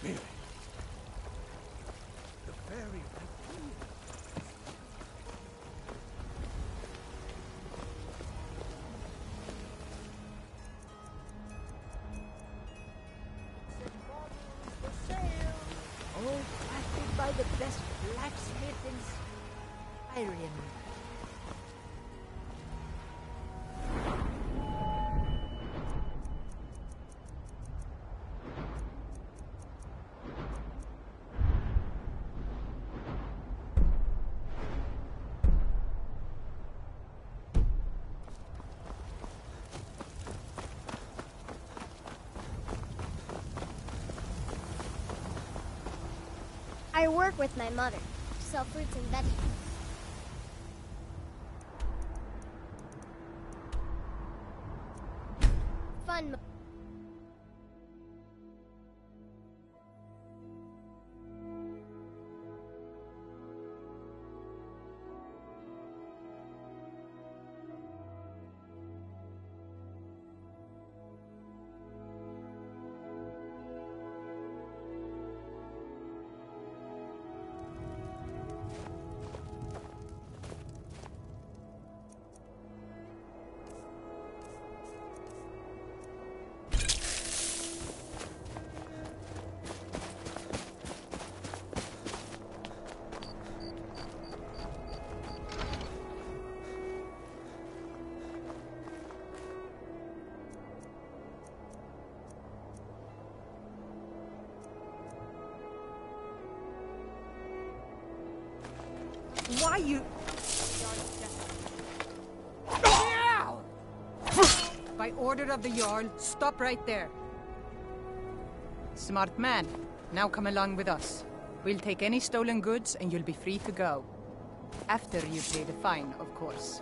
Really? The very idea. All crafted by the best blacksmith in Skyrim. I work with my mother, sell fruits and vegetables. Fun. Why you... By order of the Jarl, stop right there. Smart man. Now come along with us. We'll take any stolen goods and you'll be free to go. After you pay the fine, of course.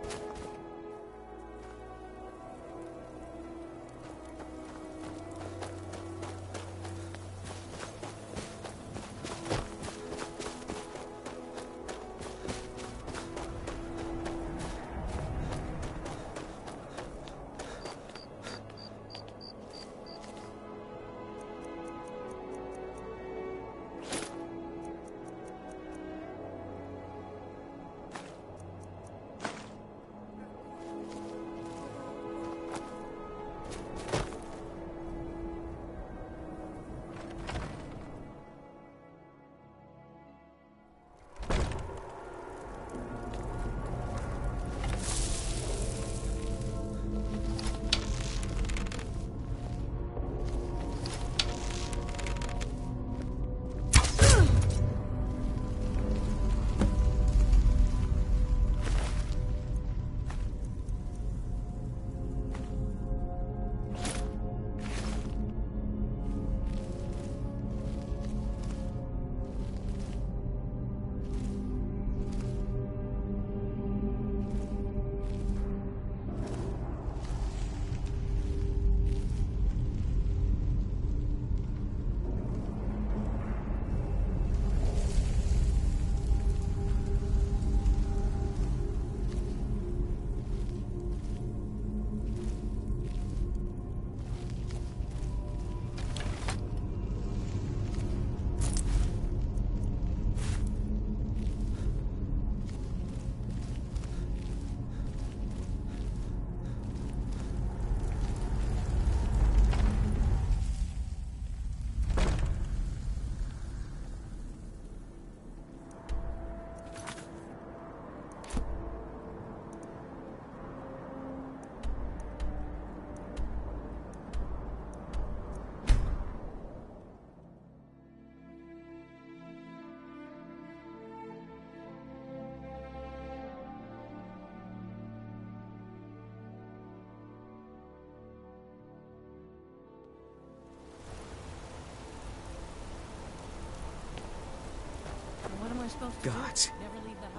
Gods.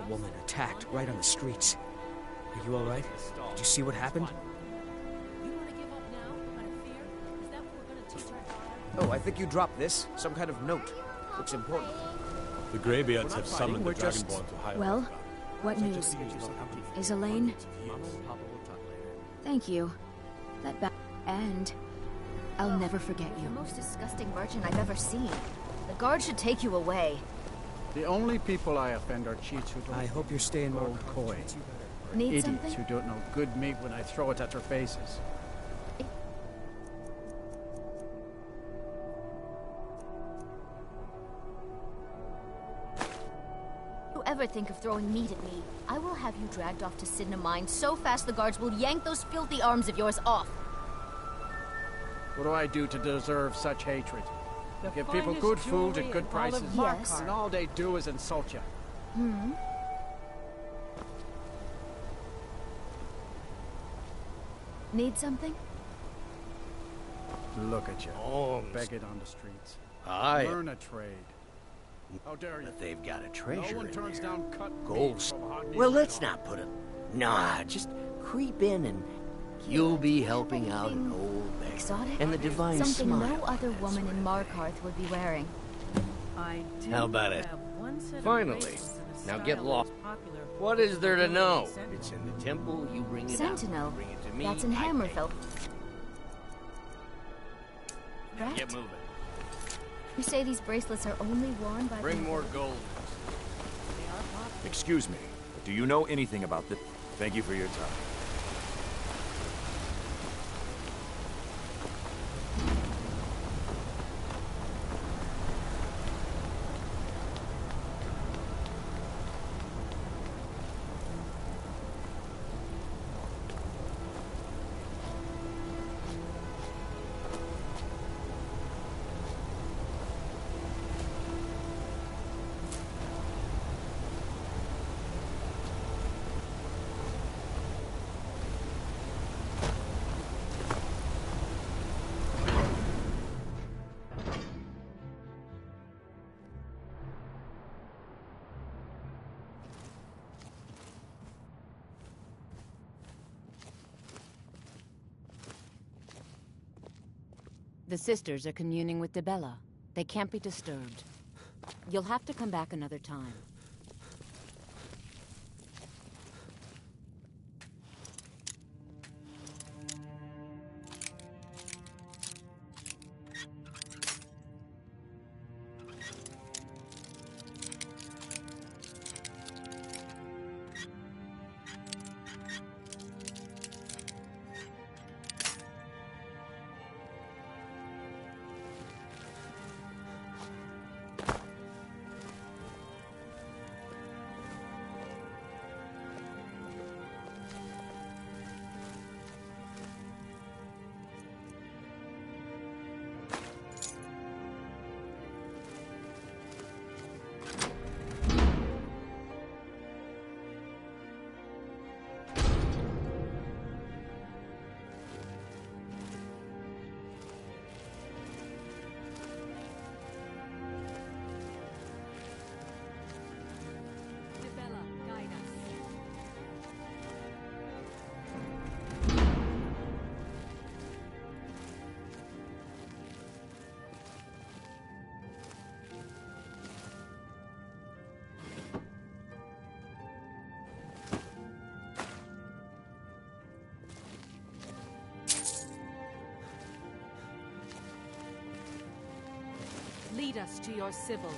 A woman attacked right on the streets. Are you alright? Did you see what happened? Oh, I think you dropped this. Some kind of note. Looks important. The Greybeards have summoned the Dragonborn to hire. Well, what news? Is Elaine? Thank you. And I'll never forget The you. most disgusting merchant I've ever seen. The guard should take you away. The only people I offend are cheats who don't... I hope you're staying more coy. Need idiots something? who don't know good meat when I throw it at their faces. You ever think of throwing meat at me, I will have you dragged off to Sidna Mine so fast the guards will yank those filthy arms of yours off. What do I do to deserve such hatred? Give people good food at good prices. Yes. And all they do is insult you. Need something? Look at you. Holmes. Beg it on the streets. Aye. Learn a trade. How dare you? But they've got a treasure No one in turns there. down cut Gold. meat from hot meat Well, like let's that. not put it. Nah, just creep in and you'll be helping out an old beggar. Exotic? And the divine Something smile. no other woman in Markarth would be wearing. How about it? Finally. Now get lost. What is there to know? It's in the temple, you bring it Sentinel. out. Bring it to me. That's in I pay. Hammerfell. Get Correct? moving. You say these bracelets are only worn by Bring the... more gold. Excuse me, but do you know anything about this? Thank you for your time. The sisters are communing with Debella. They can't be disturbed. You'll have to come back another time. Lead us to your civil.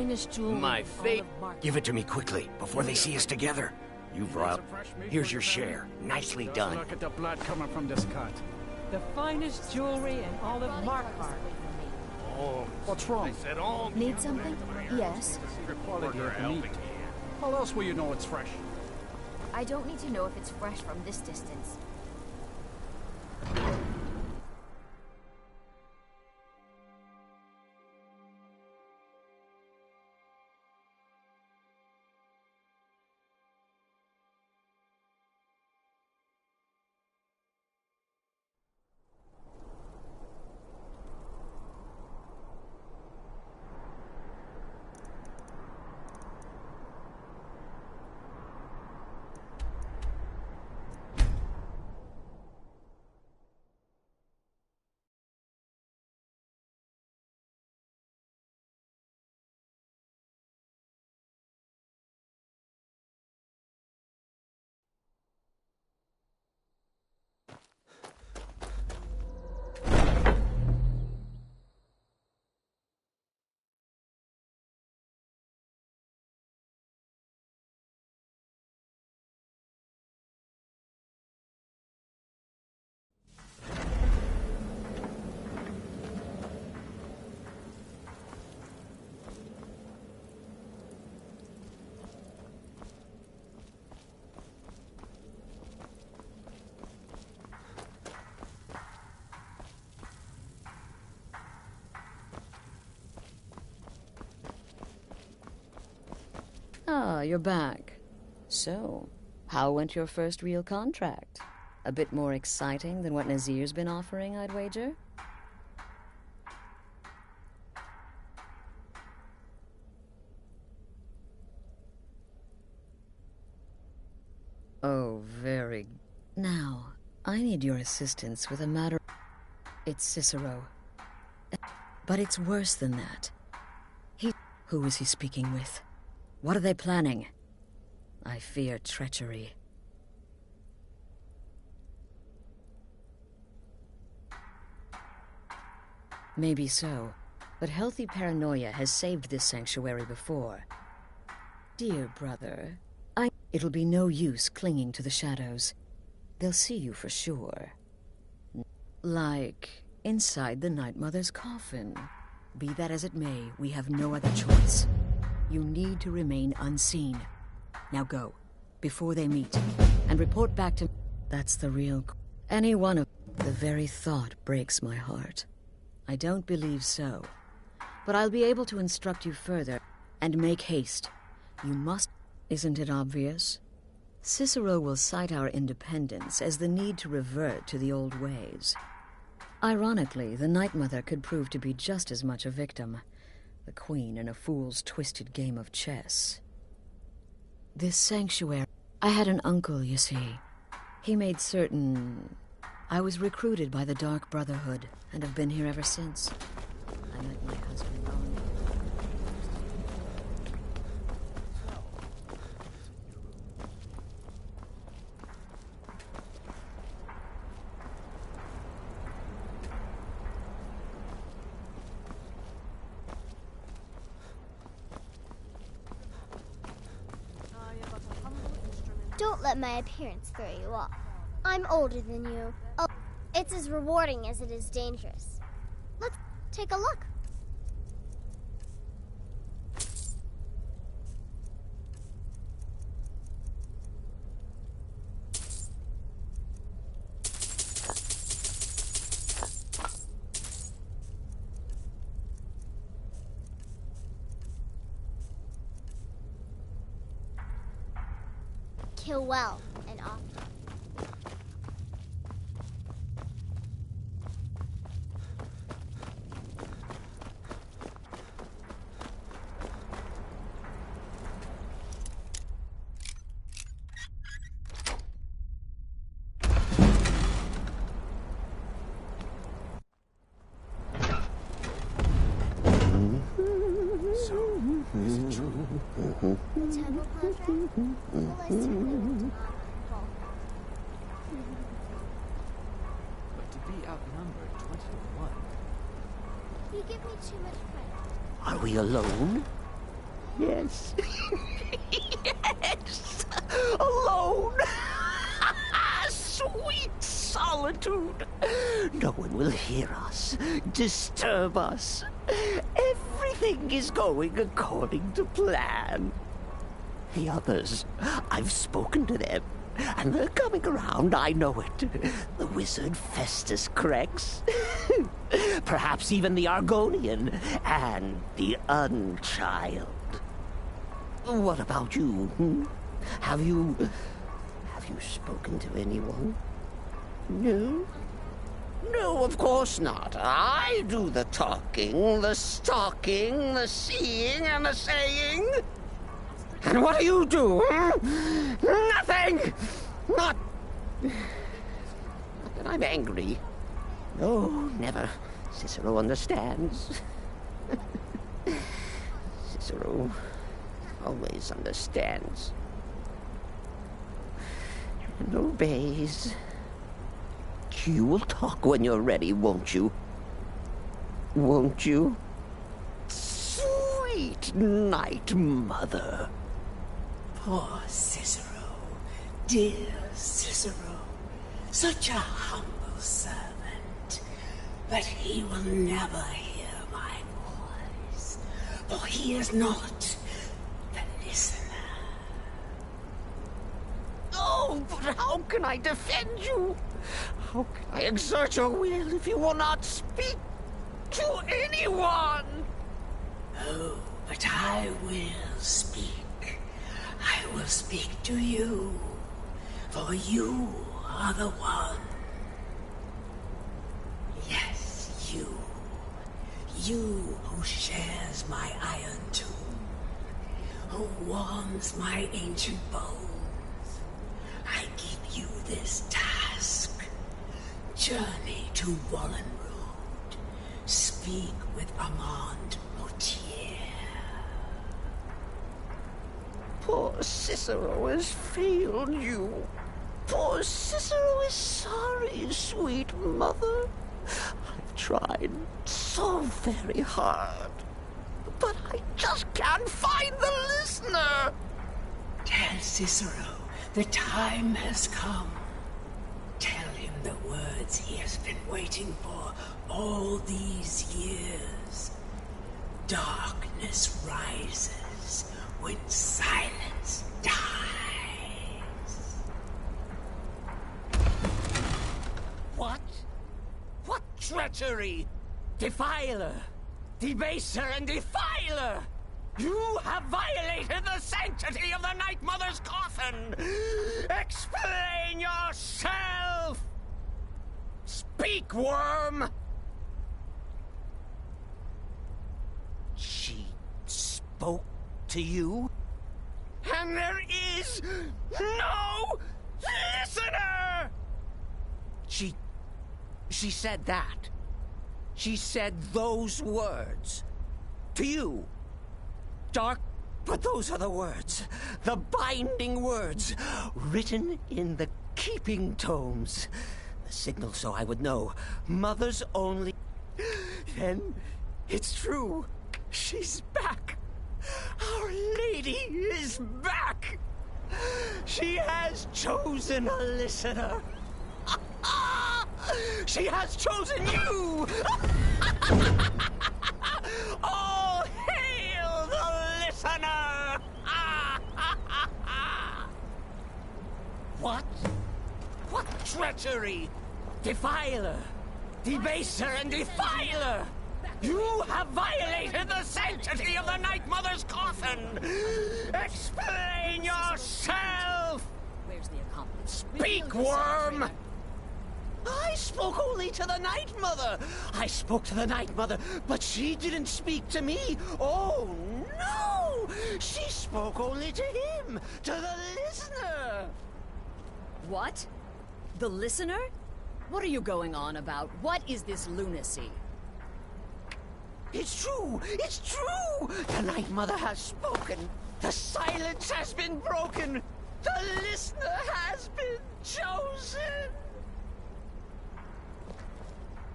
finest jewelry. My fate. Give it to me quickly, before they see us together. You've robbed. Here's your share. Nicely done. Look at the blood coming from this cut. The finest jewelry in all of Markarth. Oh, What's wrong? I said all. Need something? Yes. The quality of the meat. How else will you know it's fresh? I don't need to know if it's fresh from this distance. Ah, you're back. So, how went your first real contract? A bit more exciting than what Nazir's been offering, I'd wager? Oh, very... Now, I need your assistance with a matter... It's Cicero. But it's worse than that. Who is he speaking with? What are they planning? I fear treachery. Maybe so, but healthy paranoia has saved this sanctuary before. Dear brother, it'll be no use clinging to the shadows. They'll see you for sure. Like inside the Night Mother's coffin. Be that as it may, we have no other choice. You need to remain unseen. Now go, before they meet, and report back to... That's the real... Any one of... The very thought breaks my heart. I don't believe so. But I'll be able to instruct you further, and make haste. You must... Isn't it obvious? Cicero will cite our independence as the need to revert to the old ways. Ironically, the Night Mother could prove to be just as much a victim. The queen in a fool's twisted game of chess. This sanctuary... I had an uncle, you see. He made certain... I was recruited by the Dark Brotherhood, and have been here ever since. I met my husband on... Don't let my appearance throw you off. I'm older than you. Oh, it's as rewarding as it is dangerous. Let's take a look. Kill well and often. The temple contract? Well, I certainly won't honor But to be outnumbered 20 to 1. You give me too much credit. Are we alone? Yes. Yes! Alone! Sweet solitude! No one will hear us, disturb us. Everything is going according to plan. The others, I've spoken to them, and they're coming around, I know it. The wizard Festus Crex. Perhaps even the Argonian, and the Unchild. What about you? Have you spoken to anyone? No? No, of course not. I do the talking, the stalking, the seeing, and the saying. And what do you do? Nothing! Not that I'm angry. No, never. Cicero understands. Cicero always understands. And obeys. You will talk when you're ready, won't you? Won't you? Sweet night, Mother. Poor Cicero. Dear Cicero. Such a humble servant. But he will never hear my voice. For he is not the listener. Oh, but how can I defend you? How can I exert your will if you will not speak to anyone? Oh, but I will speak. I will speak to you, for you are the one. Yes, you. You who shares my iron tomb, who warms my ancient bones. I give you this task. Journey to Wallen Road. Speak with Armand Moutier. Poor Cicero has failed you. Poor Cicero is sorry, sweet mother. I've tried so very hard, but I just can't find the listener. Tell Cicero the time has come. Tell him the words he has been waiting for all these years. Darkness rises when silence dies. What? What treachery? Defiler! Debaser and defiler! You have violated the sanctity of the Night Mother's coffin! Explain yourself! Speak, worm! She spoke to you? And there is no listener! She said that. She said those words. To you. Dark, but those are the words. The binding words. Written in the keeping tomes. The signal so I would know. Mother's only... Then it's true. She's back. Our Lady is back. She has chosen a listener. She has chosen you! All hail the listener! What? What treachery? Defiler! Debaser and defiler! You have violated the sanctity of the Night Mother's coffin! Explain yourself! Where's the accomplice? Speak, worm! I spoke only to the Night Mother! I spoke to the Night Mother, but she didn't speak to me! Oh, no! She spoke only to him! To the listener! What? The listener? What are you going on about? What is this lunacy? It's true! It's true! The Night Mother has spoken! The silence has been broken! The listener has been chosen!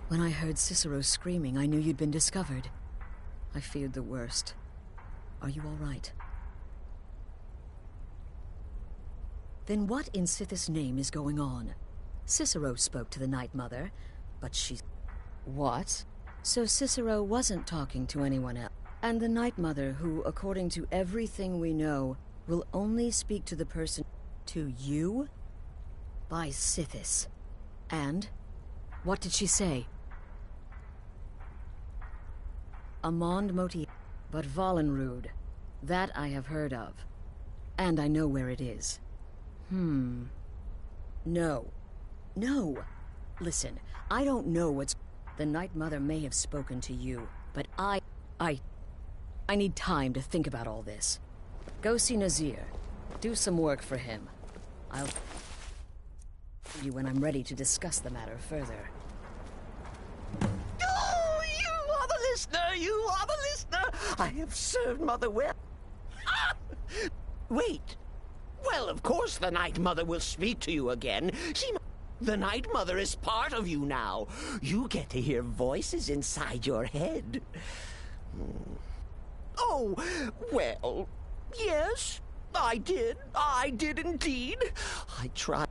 When I heard Cicero screaming, I knew you'd been discovered. I feared the worst. Are you all right? Then what in Sithis' name is going on? Cicero spoke to the Night Mother, but she... What? So Cicero wasn't talking to anyone else. And the Night Mother, who, according to everything we know, will only speak to the person... To you? By Sithis. And? What did she say? Amand Moti... But Valenrud. That I have heard of. And I know where it is. No. No! Listen, I don't know what's... The Night Mother may have spoken to you, but I need time to think about all this. Go see Nazir. Do some work for him. I'll... you when I'm ready to discuss the matter further. Oh, you are the listener! You are the listener! I have served Mother well. Ah! Wait. Well, of course the Night Mother will speak to you again. The Night Mother is part of you now. You get to hear voices inside your head. Oh, well, yes, I did. I did indeed. I tried.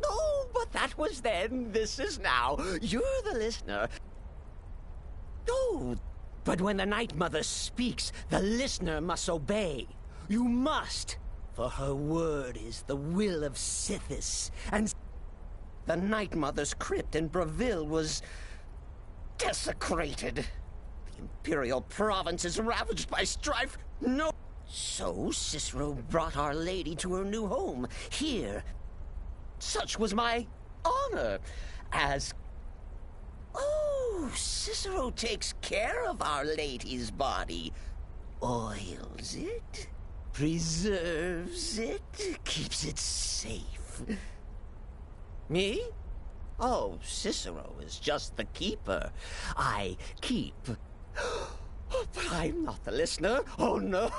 Oh, but that was then. This is now. You're the listener. Oh, but when the Night Mother speaks, the listener must obey. You must, for her word is the will of Sithis, and the Night Mother's crypt in Breville was desecrated. The Imperial province is ravaged by strife. No. So Cicero brought Our Lady to her new home, here. Such was my honor, as... Oh, Cicero takes care of Our Lady's body. Oils it, preserves it, keeps it safe. Me? Oh, Cicero is just the keeper. I keep. But I'm not the listener. Oh, no.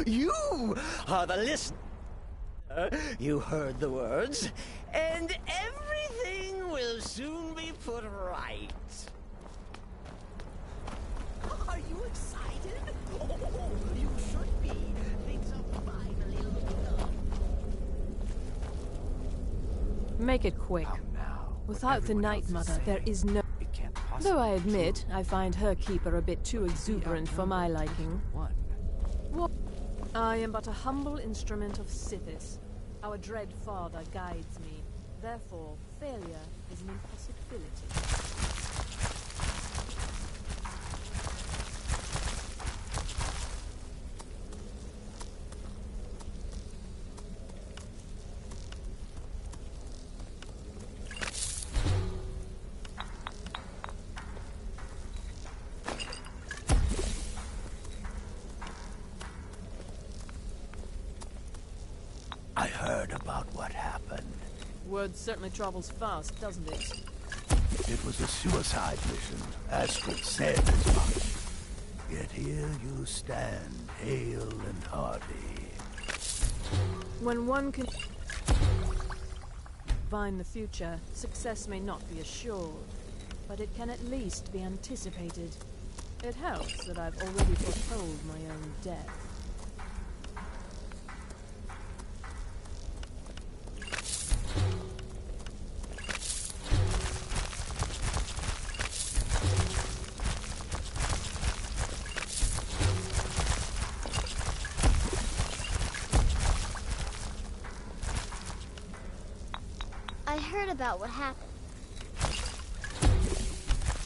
You are the listener. You heard the words, and everything will soon be put right. Are you excited? Oh, you should be. Things are finally looking up. Make it quick. Without the Night Mother, there is no... Though I admit, I find her keeper a bit too exuberant for my liking. What? I am but a humble instrument of Sithis. Our dread father guides me. Therefore, failure is an impossibility. I heard about what happened. Word certainly travels fast, doesn't it? It was a suicide mission. Astrid said as much. Yet here you stand, hale and hearty. When one can divine the future, success may not be assured, but it can at least be anticipated. It helps that I've already foretold my own death. I heard about what happened.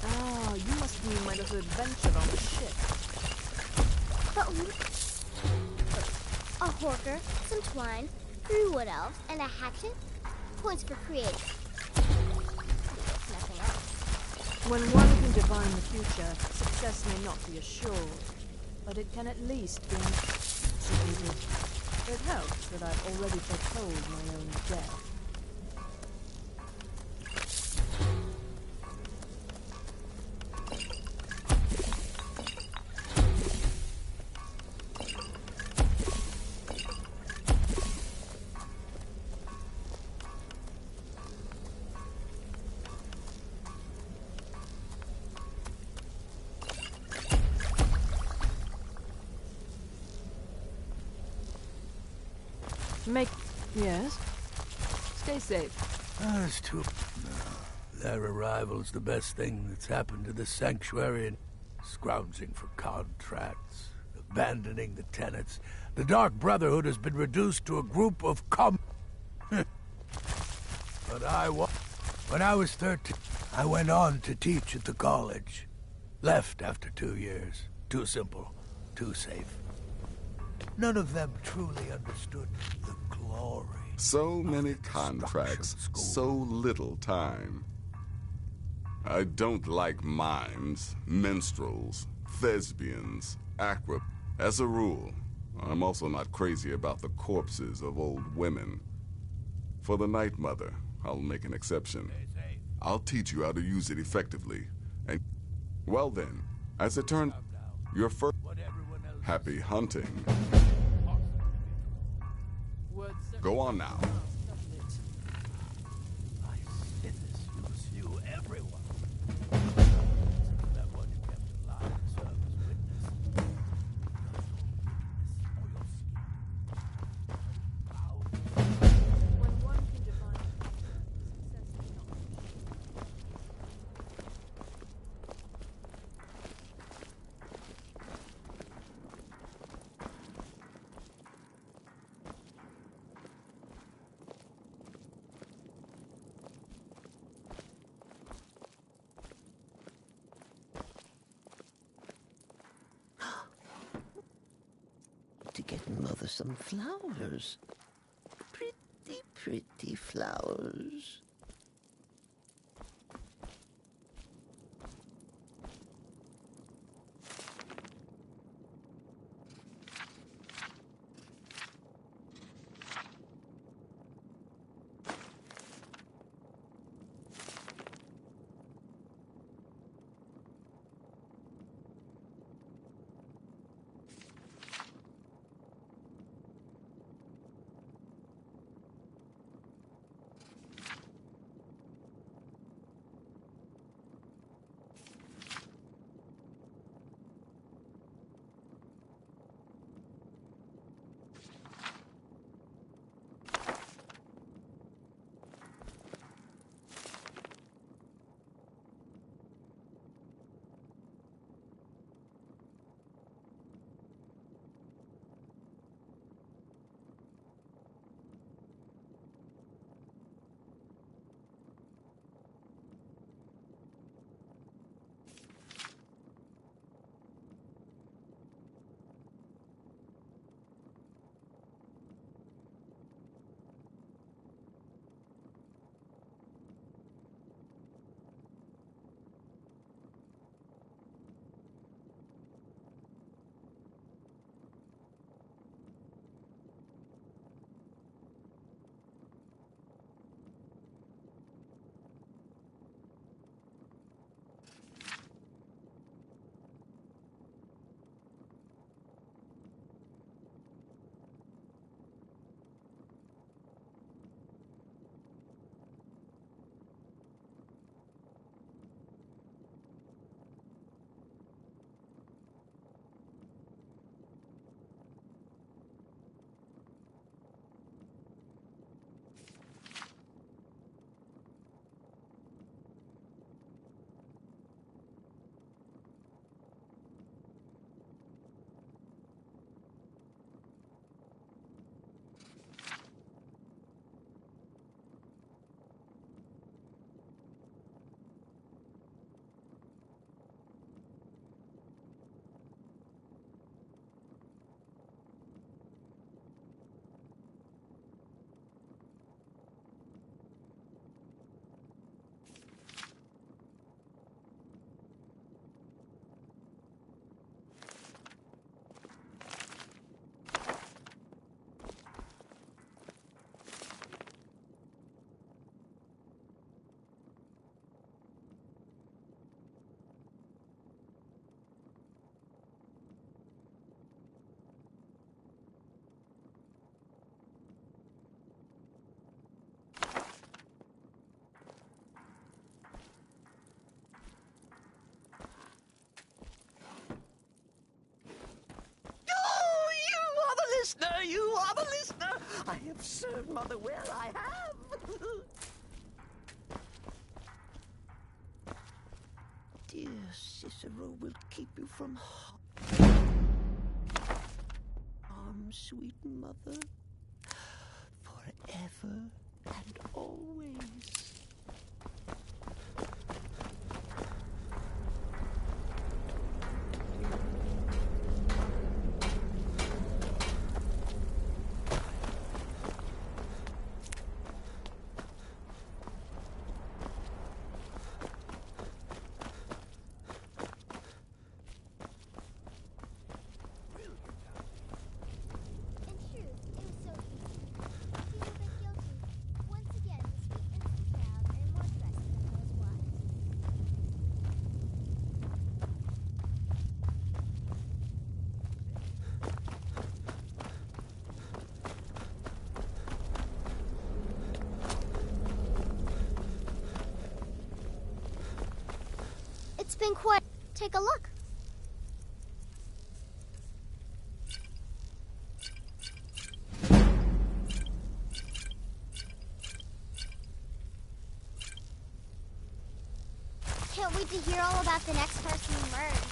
Ah, you must mean my little adventure on the ship. But a horker, some twine, 3 wood elves, and a hatchet? Points for creative. Nothing else. When one can divine the future, success may not be assured, but it can at least be anticipated. It helps that I've already foretold my own death. Yes? Stay safe. That's too... No. Their arrival's the best thing that's happened to the sanctuary, and scrounging for contracts, abandoning the tenants. The Dark Brotherhood has been reduced to a group of But when I was 13, I went on to teach at the college. Left after 2 years. Too simple, too safe. None of them truly understood the glory. So many contracts, so little time. I don't like mimes, minstrels, thespians, As a rule, I'm also not crazy about the corpses of old women. For the Night Mother, I'll make an exception. I'll teach you how to use it effectively. And, well then, as it turned, your first... Happy hunting. Go on now. To get Mother some flowers. Pretty, pretty flowers. I have served Mother well, I have. Dear Cicero will keep you from harm, sweet mother, forever and always. It's been quite... Take a look. Can't wait to hear all about the next person who merged.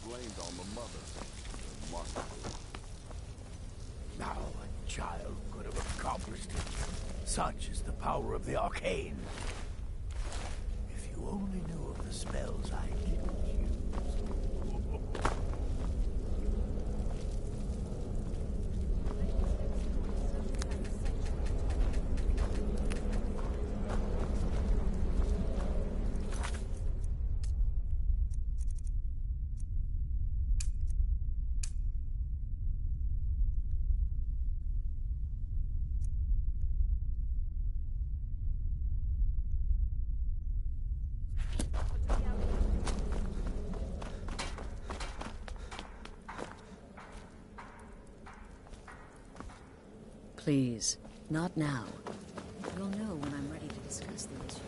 Blamed on the mother. Remarkable. Now a child could have accomplished it. Such is the power of the arcane. If you only knew of the spells I didn't use. Please, not now. You'll know when I'm ready to discuss the issue.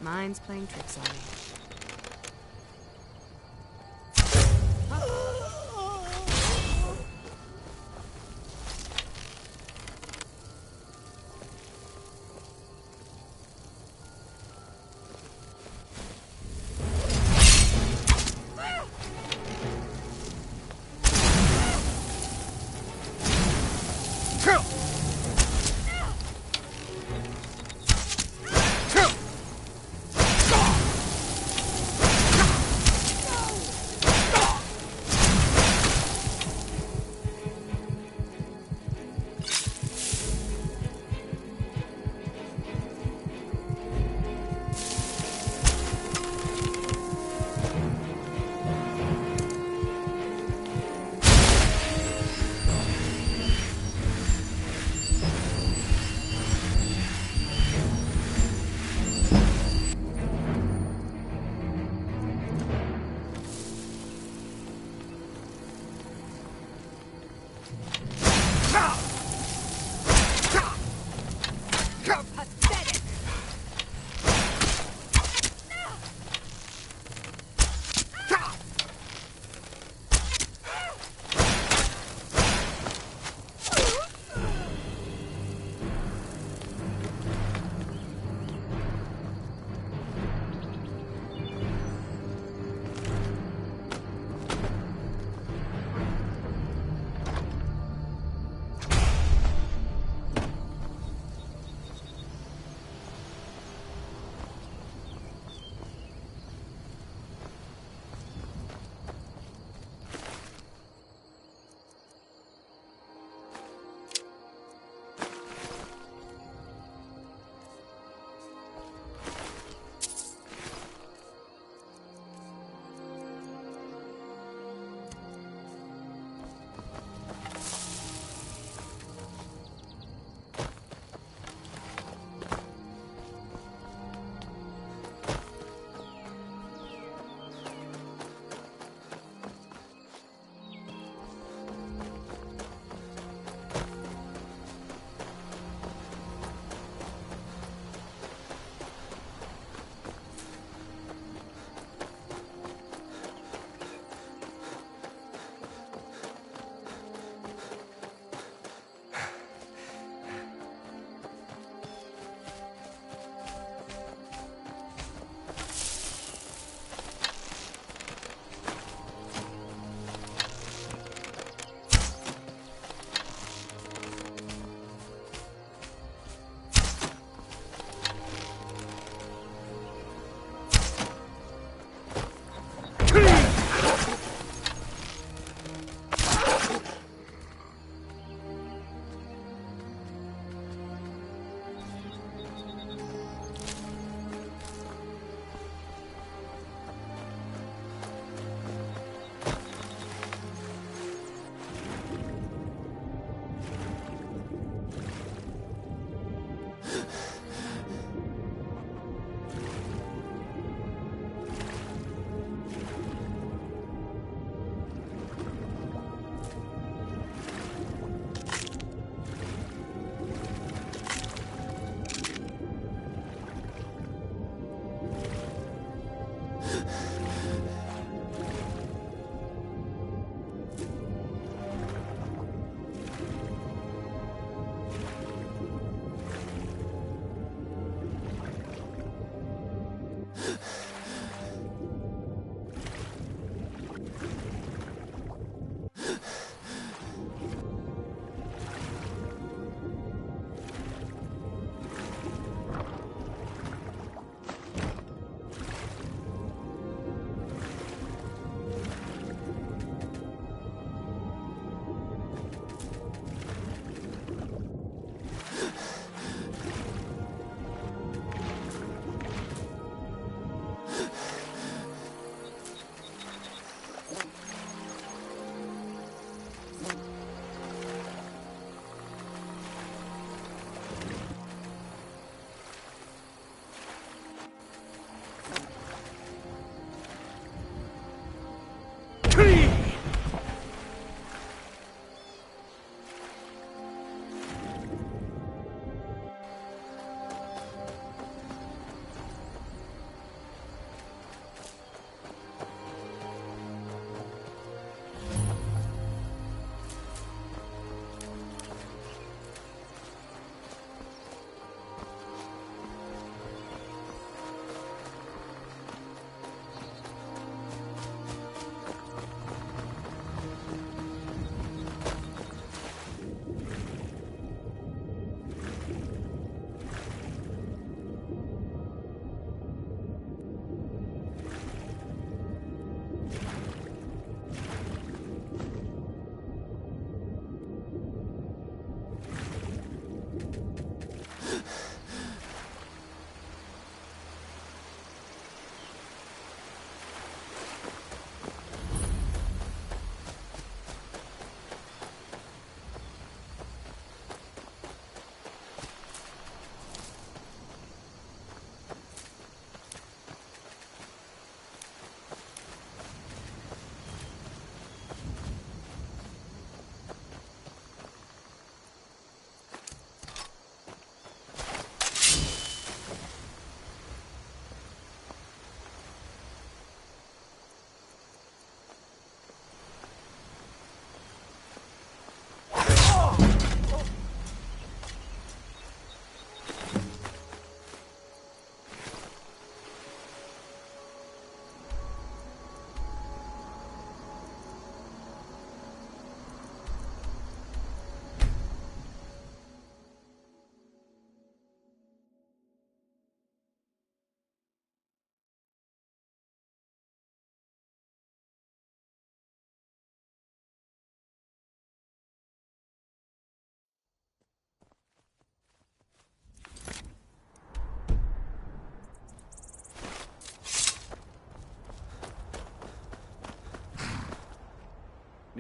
Mine's playing tricks on me.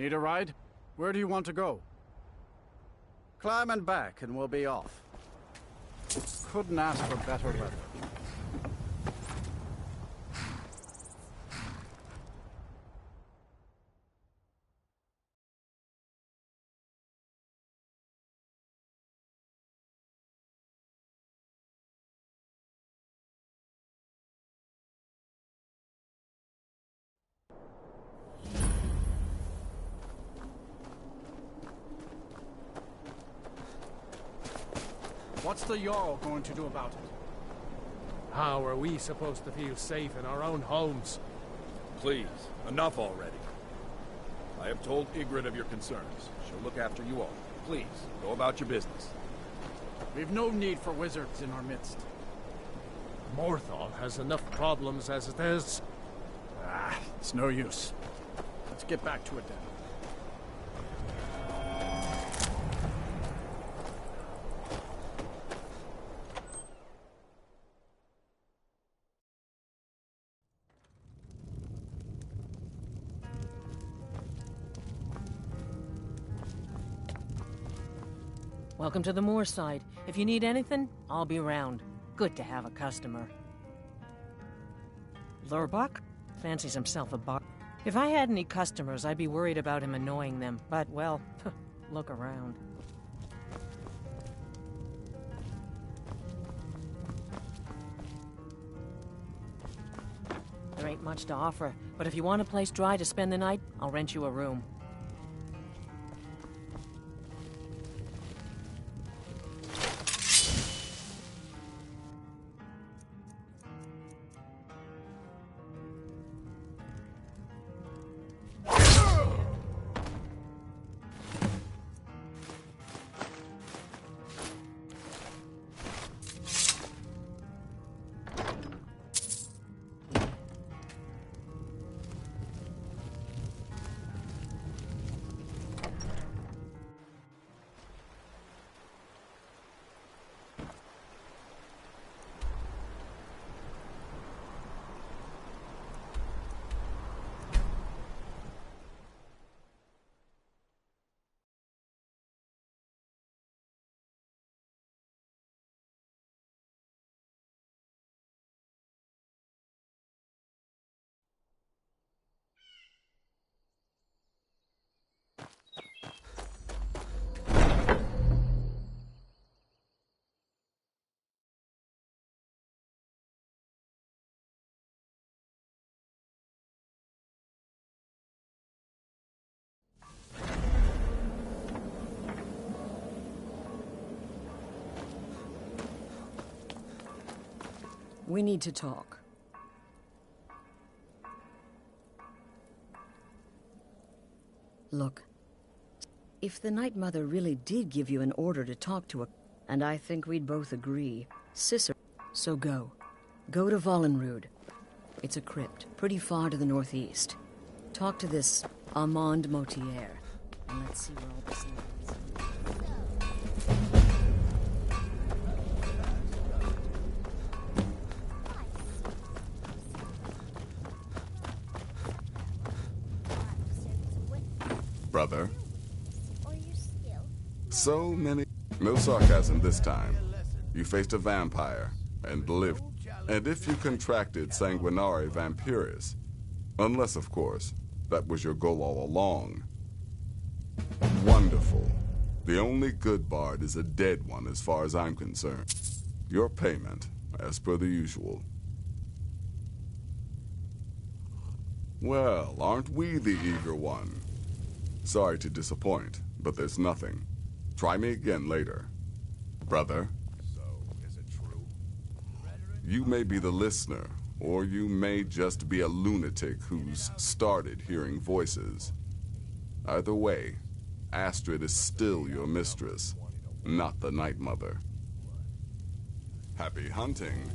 Need a ride? Where do you want to go? Climb and back and we'll be off. Couldn't ask for better weather. What's the Jarl going to do about it? How are we supposed to feel safe in our own homes? Please, enough already. I have told Ygritte of your concerns. She'll look after you all. Please, go about your business. We've no need for wizards in our midst. Morthal has enough problems as it is. It's no use. Let's get back to it then. Welcome to the Moorside. If you need anything, I'll be around. Good to have a customer. Lurbach? Fancies himself a bar. If I had any customers, I'd be worried about him annoying them. But, well, look around. There ain't much to offer, but if you want a place dry to spend the night, I'll rent you a room. We need to talk. Look, if the Night Mother really did give you an order to talk to a... And I think we'd both agree, Cicero... So go. Go to Vollenrud. It's a crypt, pretty far to the northeast. Talk to this Armand Motier, and let's see where all this leads. Brother. So many... No sarcasm this time. You faced a vampire and lived. And if you contracted Sanguinare Vampiris, unless, of course, that was your goal all along. Wonderful. The only good bard is a dead one as far as I'm concerned. Your payment, as per the usual. Well, aren't we the eager one? Sorry to disappoint, but there's nothing. Try me again later. Brother. So, is it true? You may be the listener, or you may just be a lunatic who's started hearing voices. Either way, Astrid is still your mistress, not the Night Mother. Happy hunting.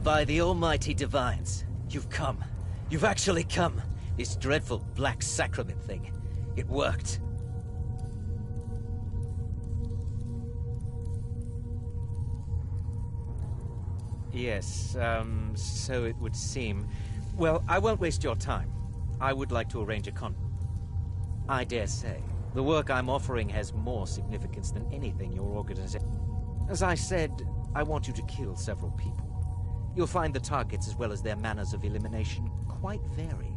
By the almighty divines, you've come. You've actually come. This dreadful black sacrament thing. It worked. Yes, so it would seem. Well, I won't waste your time. I would like to arrange a I dare say, the work I'm offering has more significance than anything your organization... As I said, I want you to kill several people. You'll find the targets as well as their manners of elimination quite varied.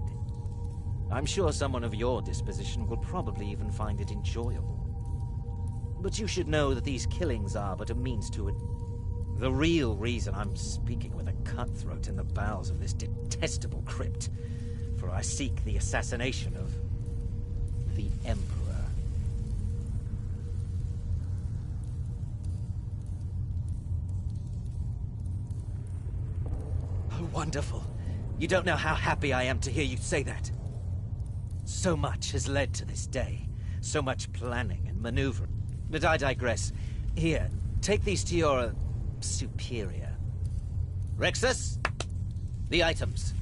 I'm sure someone of your disposition will probably even find it enjoyable. But you should know that these killings are but a means to it. The real reason I'm speaking with a cutthroat in the bowels of this detestable crypt, for I seek the assassination of the Emperor. Oh, wonderful. You don't know how happy I am to hear you say that. So much has led to this day. So much planning and maneuvering. But I digress. Here, take these to your superior. Rexus, the items.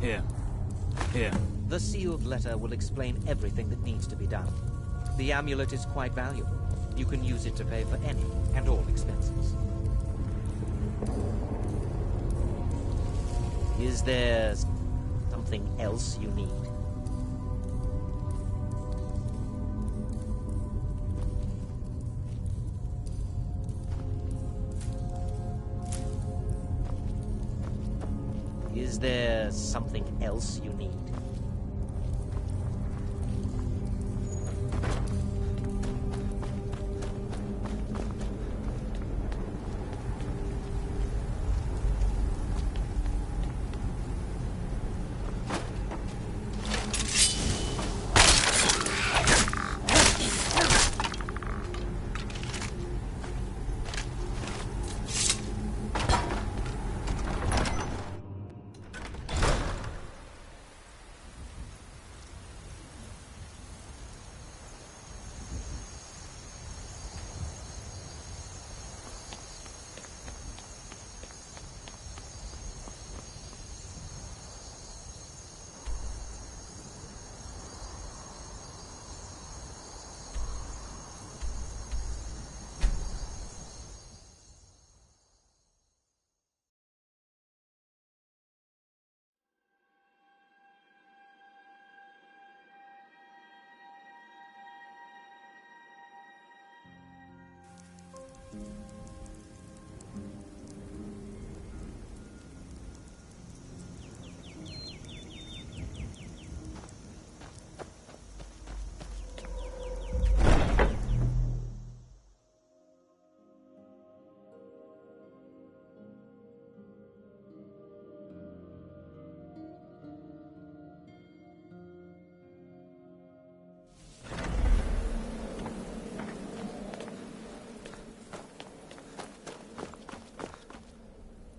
Here. Here. The sealed letter will explain everything that needs to be done. The amulet is quite valuable. You can use it to pay for any and all expenses. Is there something else you need? Is there something else you need?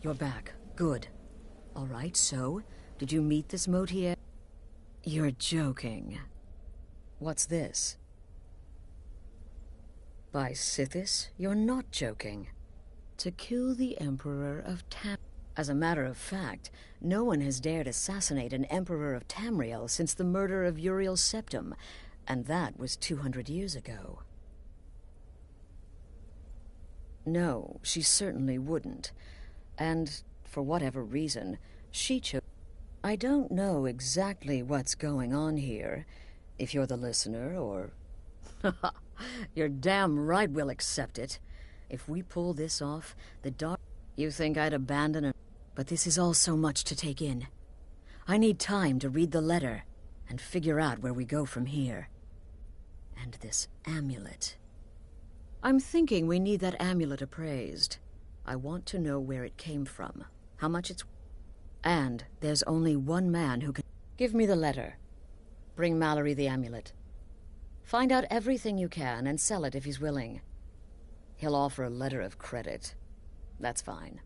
You're back. Good. All right, so, did you meet this Motier? You're joking. What's this? By Sithis, you're not joking. To kill the Emperor of Tam... As a matter of fact, no one has dared assassinate an Emperor of Tamriel since the murder of Uriel Septim, and that was 200 years ago. No, she certainly wouldn't. And, for whatever reason, she chose... I don't know exactly what's going on here, if you're the listener, or... You're damn right we'll accept it. If we pull this off, the dark... You think I'd abandon her? But this is all so much to take in. I need time to read the letter, and figure out where we go from here. And this amulet. I'm thinking we need that amulet appraised. I want to know where it came from, how much it's... And there's only one man who can... Give me the letter. Bring Mallory the amulet. Find out everything you can and sell it if he's willing. He'll offer a letter of credit. That's fine.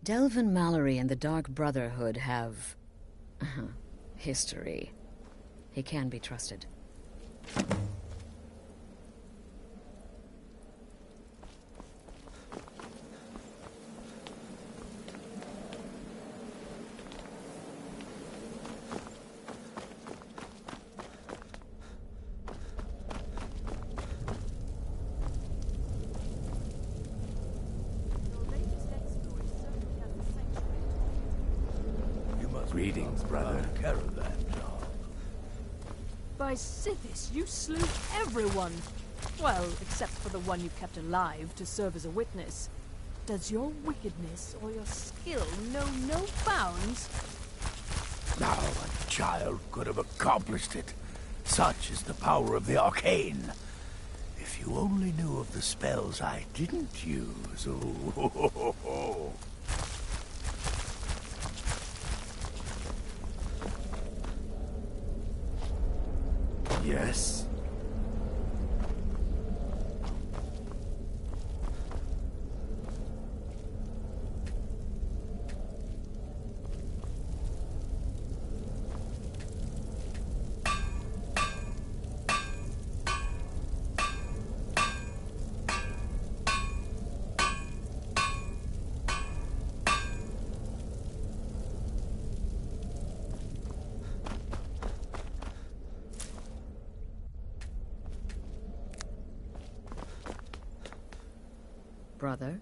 Delvin Mallory and the Dark Brotherhood have... history. He can be trusted. Greetings, brother. Caravan job. By Sithis, you slew everyone! Well, except for the one you kept alive to serve as a witness. Does your wickedness or your skill know no bounds? Now a child could have accomplished it. Such is the power of the arcane. If you only knew of the spells I didn't use. Oh. Yes? Brother?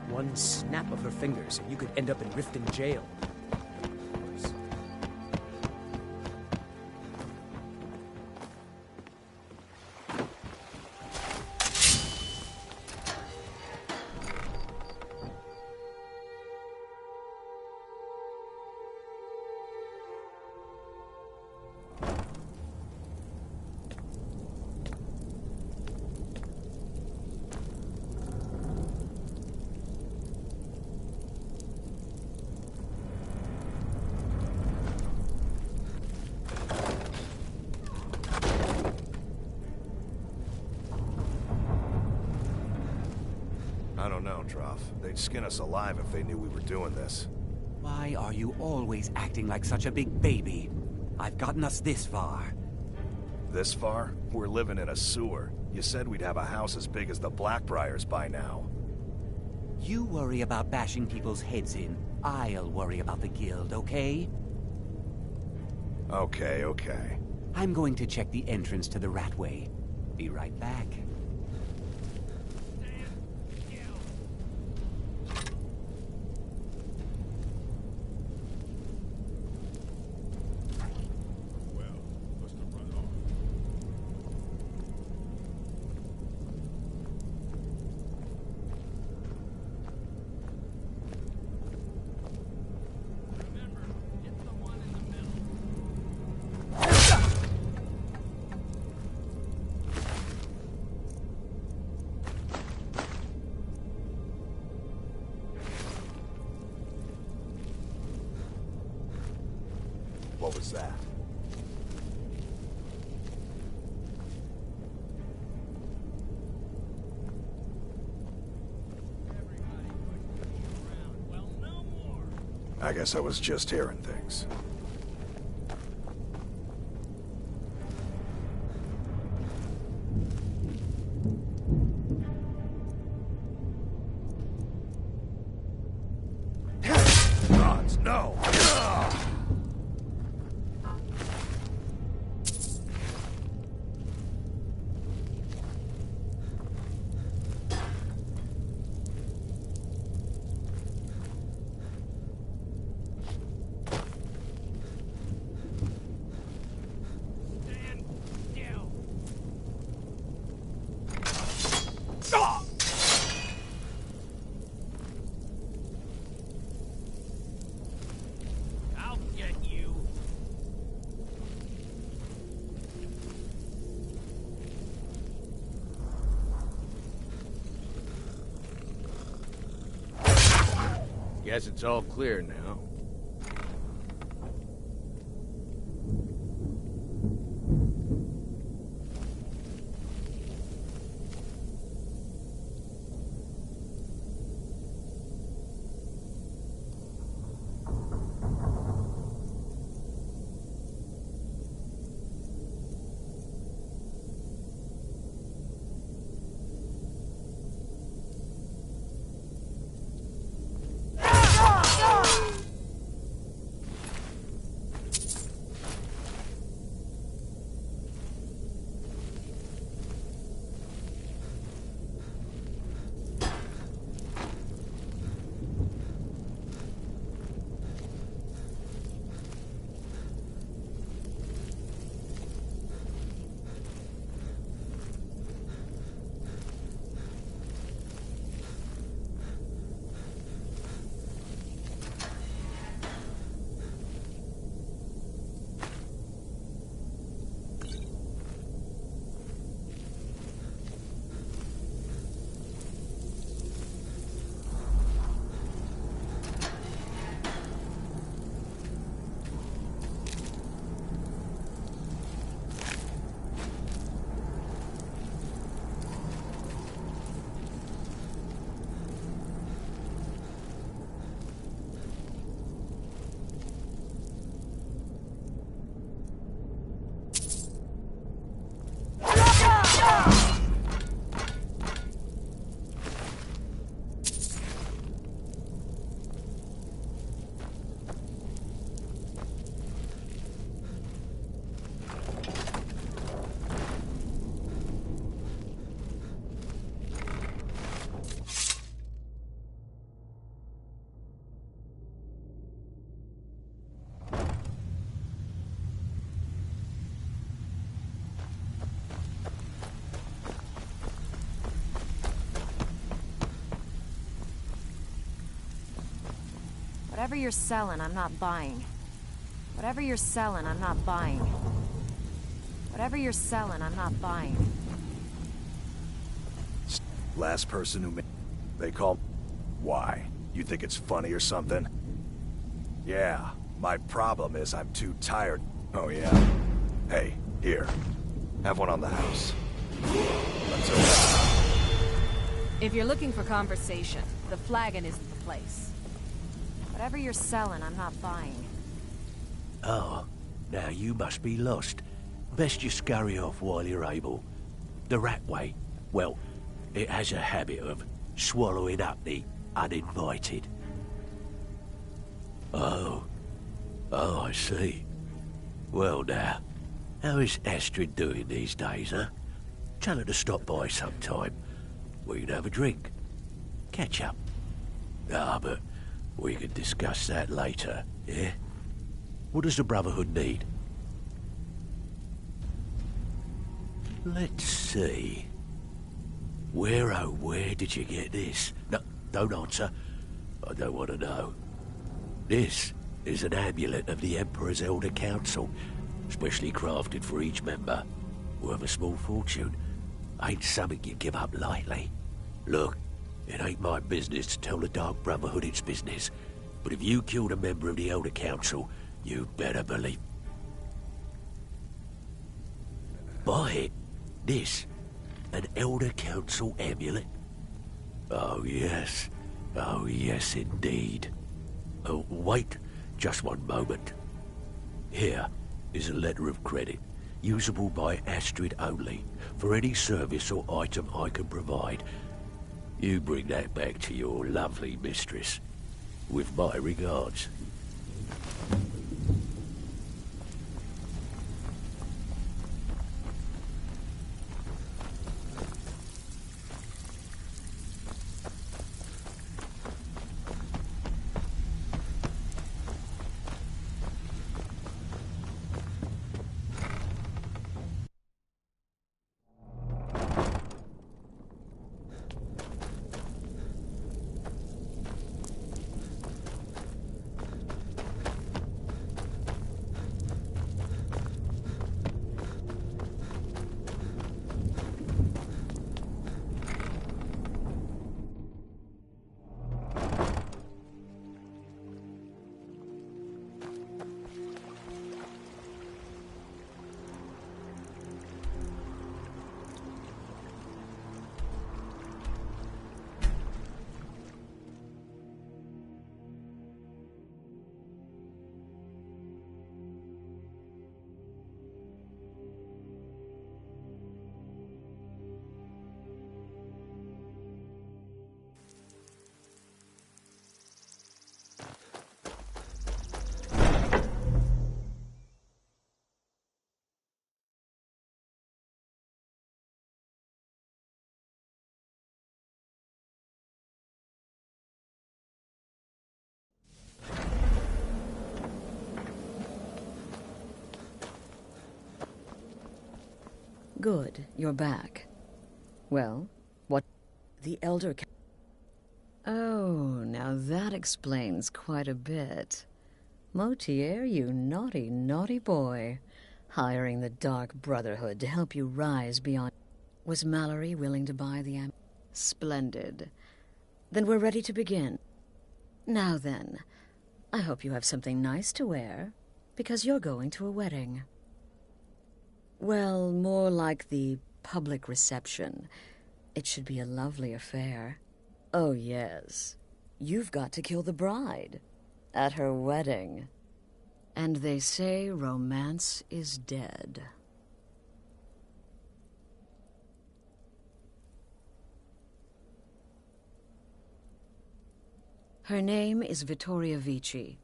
One snap of her fingers and you could end up in Riften jail. They'd skin us alive if they knew we were doing this. Why are you always acting like such a big baby? I've gotten us this far. This far? We're living in a sewer. You said we'd have a house as big as the Blackbriars by now. You worry about bashing people's heads in. I'll worry about the guild, okay? Okay. I'm going to check the entrance to the Ratway. Be right back. What was that? I guess I was just hearing things. Gods, no! Guess it's all clear now. Whatever you're selling, I'm not buying. Whatever you're selling, I'm not buying. Whatever you're selling, I'm not buying. Last person who made... They call... Why? You think it's funny or something? Yeah, my problem is I'm too tired. Oh yeah? Hey, here. Have one on the house. Let's open. If you're looking for conversation, the flagon isn't the place. Whatever you're selling, I'm not buying. Oh, now you must be lost. Best you scurry off while you're able. The rat way, well, it has a habit of swallowing up the uninvited. Oh, I see. Well now, how is Astrid doing these days, huh? Tell her to stop by sometime. We can have a drink. Catch up. Ah, but we can discuss that later, yeah? What does the Brotherhood need? Let's see. Where, oh, where did you get this? No, don't answer. I don't want to know. This is an amulet of the Emperor's Elder Council, specially crafted for each member. Worth a small fortune. Ain't something you give up lightly. Look, it ain't my business to tell the Dark Brotherhood its business, but if you killed a member of the Elder Council, you better believe... Buy it. This, an Elder Council amulet? Oh yes indeed. Oh, wait just one moment. Here is a letter of credit, usable by Astrid only, for any service or item I can provide. You bring that back to your lovely mistress. With my regards. Good, you're back. Well, what? The Elder... Oh, now that explains quite a bit. Motier, you naughty, naughty boy. Hiring the Dark Brotherhood to help you rise beyond... Was Mallory willing to buy the Splendid. Then we're ready to begin. Now then, I hope you have something nice to wear, because you're going to a wedding. Well, more like the public reception. It should be a lovely affair. Oh, yes. You've got to kill the bride. At her wedding. And they say romance is dead. Her name is Vittoria Vici.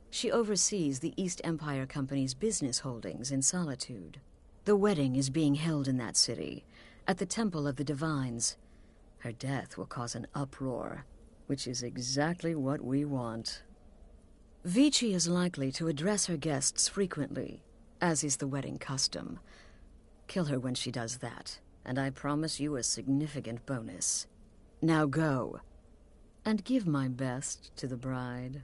She oversees the East Empire Company's business holdings in Solitude. The wedding is being held in that city, at the Temple of the Divines. Her death will cause an uproar, which is exactly what we want. Vici is likely to address her guests frequently, as is the wedding custom. Kill her when she does that, and I promise you a significant bonus. Now go, and give my best to the bride.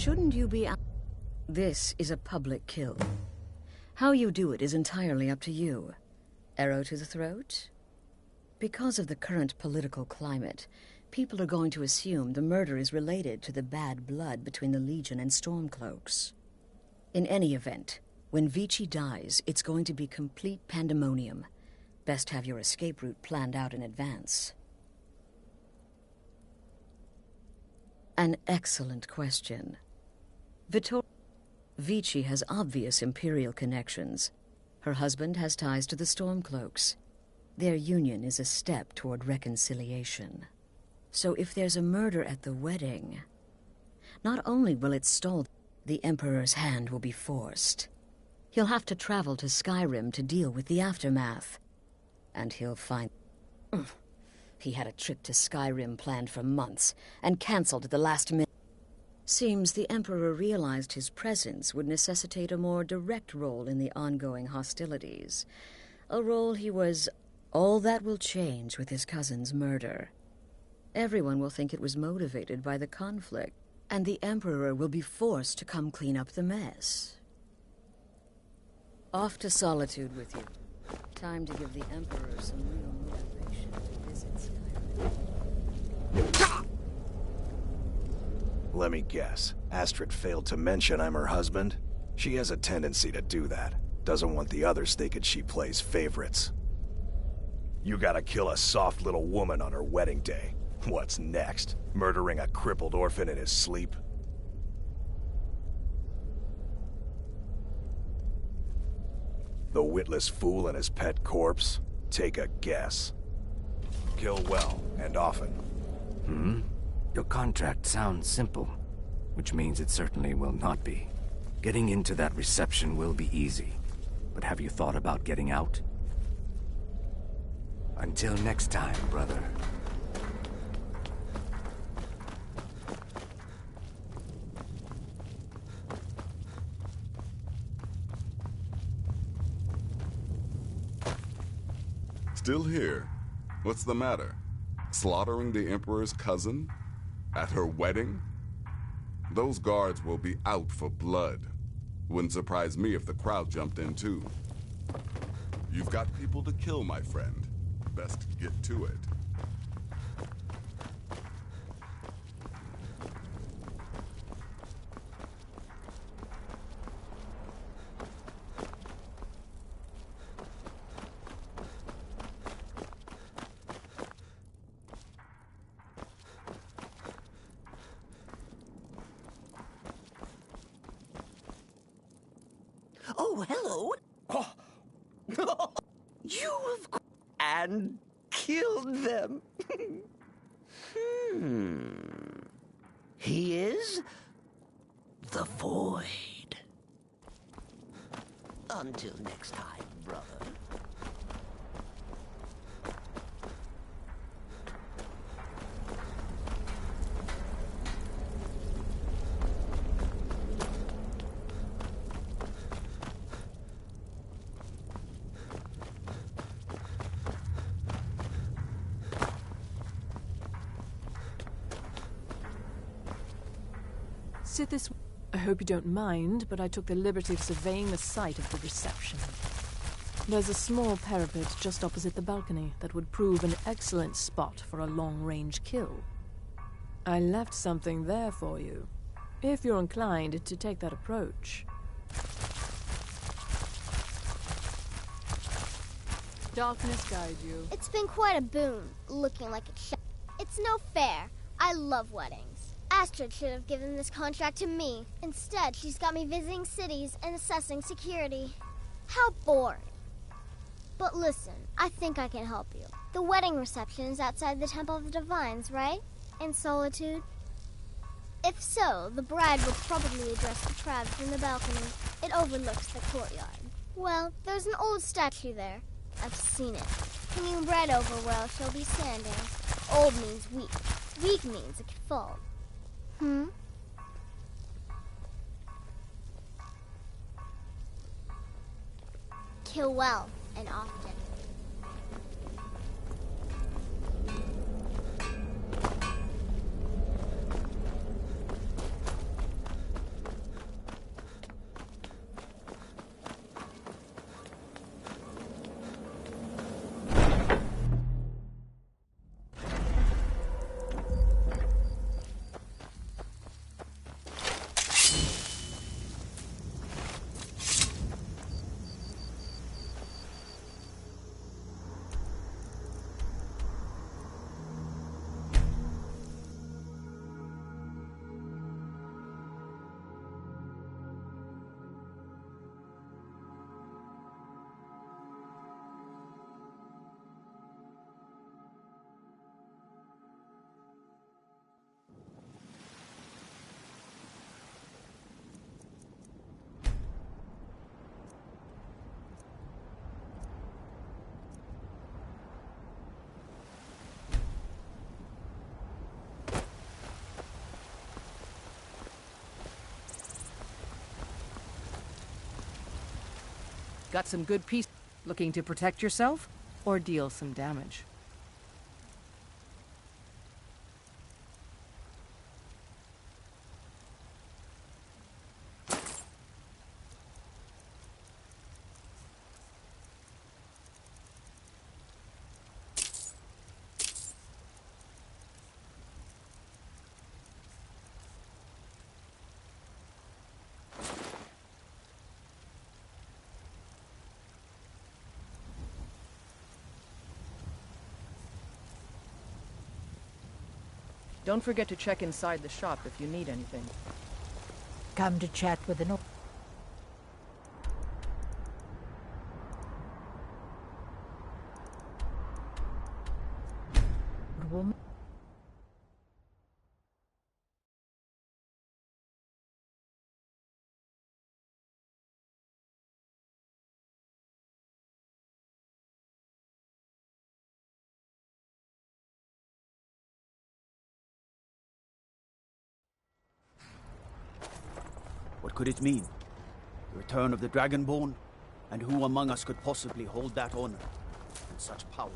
Shouldn't you be out? This is a public kill. How you do it is entirely up to you. Arrow to the throat? Because of the current political climate, people are going to assume the murder is related to the bad blood between the Legion and Stormcloaks. In any event, when Vici dies, it's going to be complete pandemonium. Best have your escape route planned out in advance. An excellent question. Vici has obvious Imperial connections. Her husband has ties to the Stormcloaks. Their union is a step toward reconciliation. So if there's a murder at the wedding, not only will it stall, the Emperor's hand will be forced. He'll have to travel to Skyrim to deal with the aftermath. And he'll find... He had a trip to Skyrim planned for months, and cancelled at the last minute. Seems the Emperor realized his presence would necessitate a more direct role in the ongoing hostilities. A role he was... All that will change with his cousin's murder. Everyone will think it was motivated by the conflict, and the Emperor will be forced to come clean up the mess. Off to Solitude with you. Time to give the Emperor some real motivation to visit Skyrim. Let me guess. Astrid failed to mention I'm her husband? She has a tendency to do that. Doesn't want the others thinking she plays favorites. You gotta kill a soft little woman on her wedding day. What's next? Murdering a crippled orphan in his sleep? The witless fool and his pet corpse? Take a guess. Kill well, and often. Your contract sounds simple, which means it certainly will not be. Getting into that reception will be easy, but have you thought about getting out? Until next time, brother. Still here? What's the matter? Slaughtering the Emperor's cousin? At her wedding? Those guards will be out for blood. Wouldn't surprise me if the crowd jumped in too. You've got people to kill, my friend. Best get to it. Oh, hello. You've and killed them. He is the Void. Until next time, brother. Sit this way. I hope you don't mind, but I took the liberty of surveying the site of the reception. There's a small parapet just opposite the balcony that would prove an excellent spot for a long-range kill. I left something there for you, if you're inclined to take that approach. Darkness guide you. It's been quite a boon, looking like it's no fair. I love weddings. Astrid should have given this contract to me. Instead, she's got me visiting cities and assessing security. How boring. But listen, I think I can help you. The wedding reception is outside the Temple of the Divines, right? In Solitude? If so, the bride will probably address the crowd from the balcony. It overlooks the courtyard. Well, there's an old statue there. I've seen it. Hanging right over where she'll be standing. Old means weak. Weak means it could fall. Kill well and often. Got some good peace. Looking to protect yourself or deal some damage? Don't forget to check inside the shop if you need anything. Come to chat with an woman. What could it mean? The return of the Dragonborn? And who among us could possibly hold that honor and such power?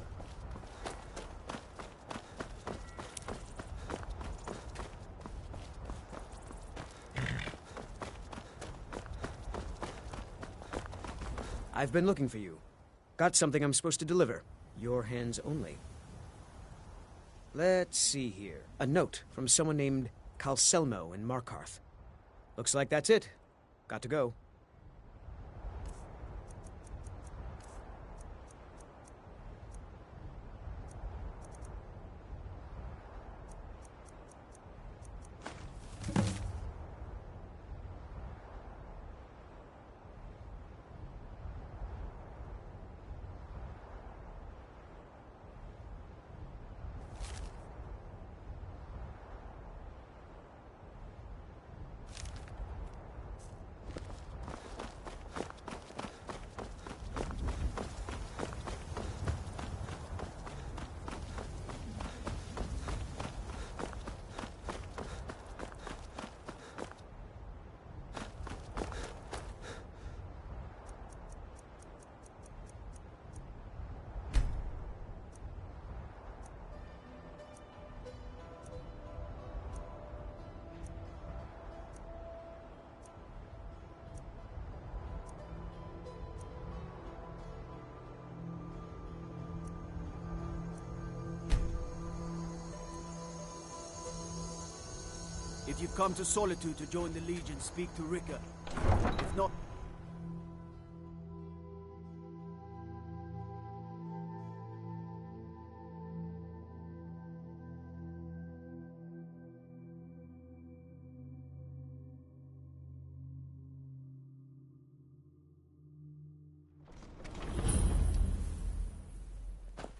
I've been looking for you. Got something I'm supposed to deliver. Your hands only. Let's see here. A note from someone named Calselmo in Markarth. Looks like that's it. Got to go. If you've come to Solitude to join the Legion, speak to Rika. If not...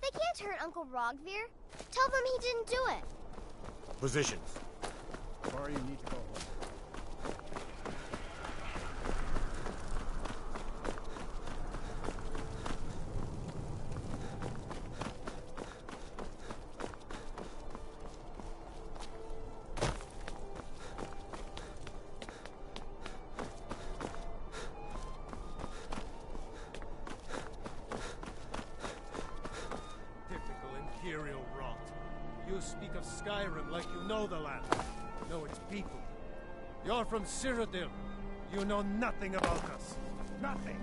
They can't hurt Uncle Rogvir. Tell them he didn't do it. Positions. Where you need to go. Typical Imperial rot. You speak of Skyrim like you know the land. No, it's people. You're from Cyrodiil. You know nothing about us. Nothing.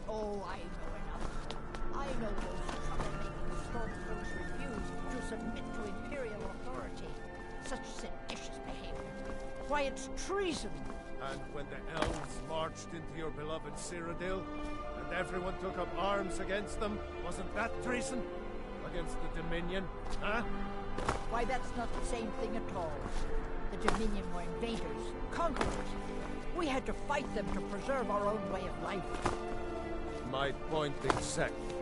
Oh, I know enough. I know those troublemaking stormtroopers refuse to submit to Imperial authority. Such seditious behavior. Why, it's treason. And when the elves marched into your beloved Cyrodiil, and everyone took up arms against them, wasn't that treason? Against the Dominion, huh? Why, that's not the same thing at all. The Dominion were invaders, conquerors. We had to fight them to preserve our own way of life. My point exactly.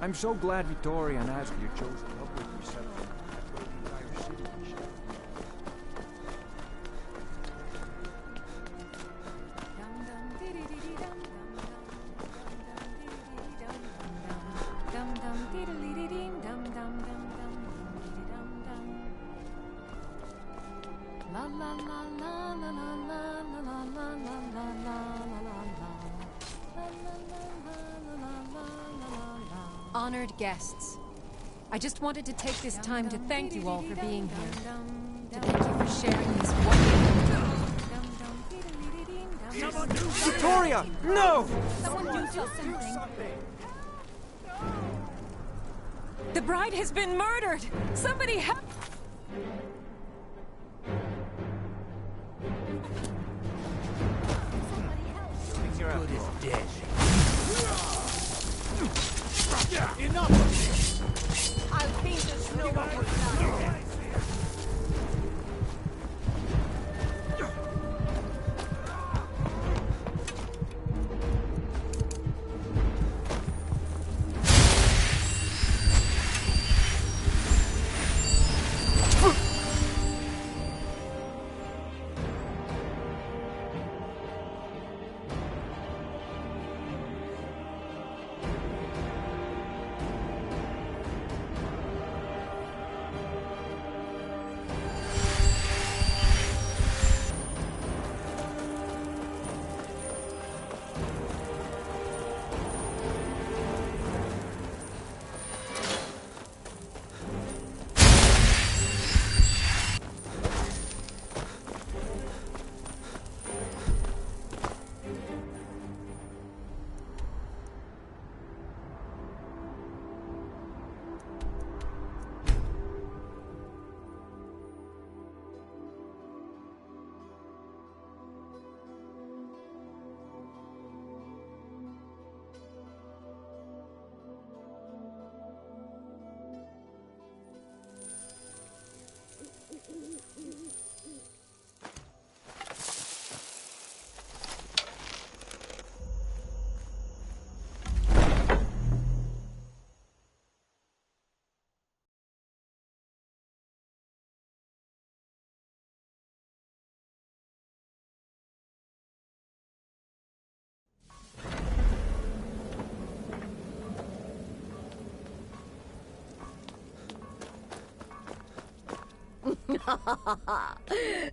I'm so glad Victoria and Ashley chose the public reception. The entire city can share. Honored guests, I just wanted to take this time to thank you all for being here. To thank you for sharing this wonderful... Victoria! No! Someone do something. The bride has been murdered! Somebody help! Good is dead. Enough of this! I'll paint the snow up with now.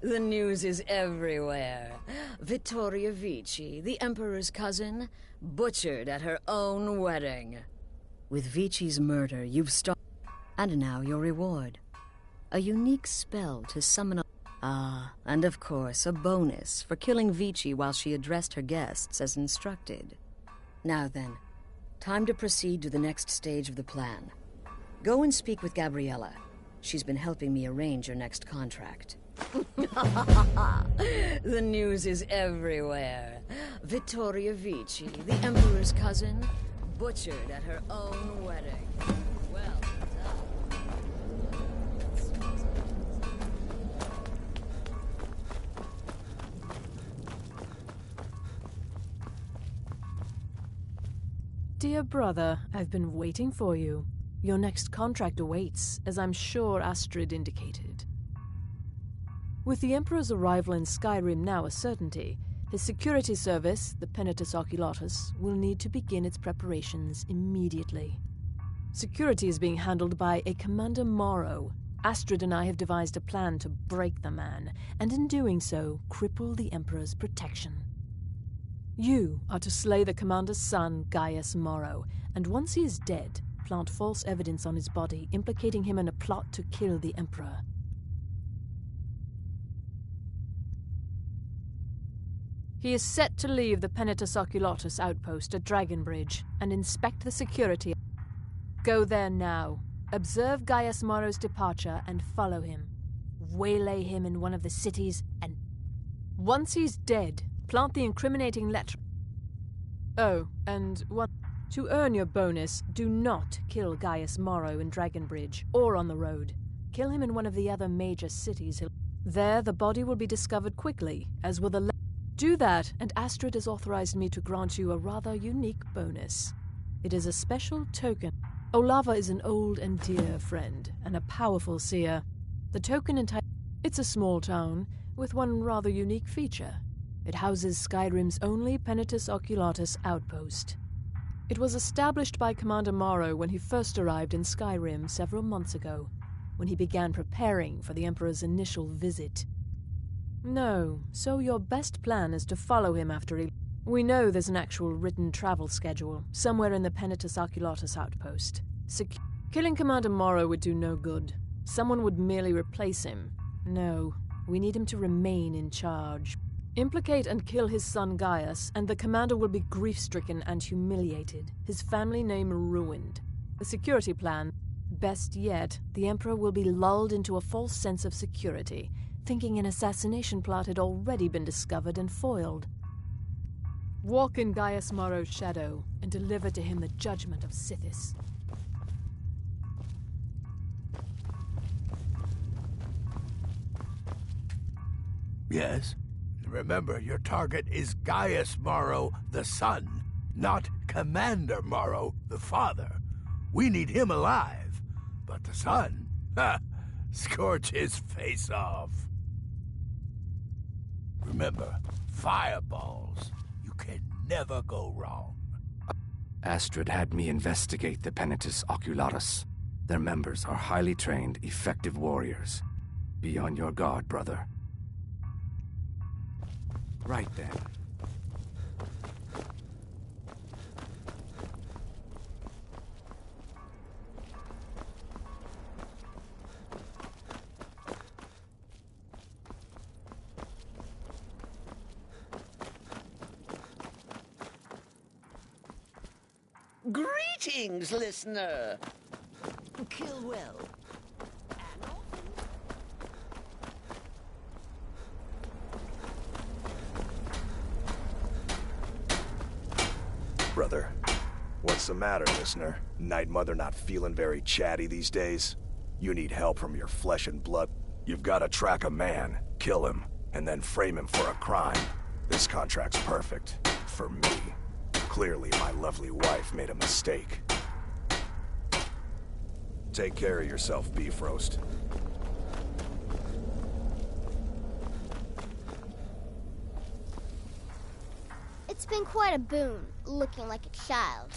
The news is everywhere. Vittoria Vici, the Emperor's cousin, butchered at her own wedding. With Vici's murder, you've stopped. And now your reward. A unique spell to summon a... Ah, and of course, a bonus for killing Vici while she addressed her guests as instructed. Now then, time to proceed to the next stage of the plan. Go and speak with Gabriella. She's been helping me arrange your next contract. The news is everywhere. Vittoria Vici, the Emperor's cousin, butchered at her own wedding. Well Dear brother, I've been waiting for you. Your next contract awaits, as I'm sure Astrid indicated. With the Emperor's arrival in Skyrim now a certainty, his security service, the Penitus Oculatus, will need to begin its preparations immediately. Security is being handled by a Commander Morrow. Astrid and I have devised a plan to break the man, and in doing so, cripple the Emperor's protection. You are to slay the Commander's son, Gaius Morrow, and once he is dead, plant false evidence on his body, implicating him in a plot to kill the Emperor. He is set to leave the Penitus Oculatus outpost at Dragonbridge and inspect the security. Go there now, observe Gaius Morrow's departure and follow him. Waylay him in one of the cities and... Once he's dead, plant the incriminating letter... Oh, and one... To earn your bonus, do not kill Gaius Morrow in Dragonbridge or on the road. Kill him in one of the other major cities. There, the body will be discovered quickly, as will the... Do that, and Astrid has authorized me to grant you a rather unique bonus. It is a special token. Olava is an old and dear friend, and a powerful seer. The token entitled... It's a small town, with one rather unique feature. It houses Skyrim's only Penitus Oculatus outpost. It was established by Commander Morrow when he first arrived in Skyrim several months ago, when he began preparing for the Emperor's initial visit. No, so your best plan is to follow him after he... We know there's an actual written travel schedule, somewhere in the Penitus Oculatus outpost. Killing Commander Morrow would do no good. Someone would merely replace him. No, we need him to remain in charge. Implicate and kill his son Gaius, and the commander will be grief-stricken and humiliated, his family name ruined. The security plan... Best yet, the Emperor will be lulled into a false sense of security, thinking an assassination plot had already been discovered and foiled. Walk in Gaius Morrow's shadow, and deliver to him the judgment of Sithis. Yes? Remember, your target is Gaius Morrow, the son, not Commander Morrow, the father. We need him alive. But the son? Ha! Scorch his face off. Remember, fireballs. You can never go wrong. Astrid had me investigate the Penitus Oculatus. Their members are highly trained, effective warriors. Be on your guard, brother. Right then. Greetings, listener. Kill well. Brother, what's the matter, listener? Night Mother not feeling very chatty these days? You need help from your flesh and blood. You've got to track a man, kill him, and then frame him for a crime. This contract's perfect. For me. Clearly, my lovely wife made a mistake. Take care of yourself, Beef Roast. It's been quite a boon, looking like a child.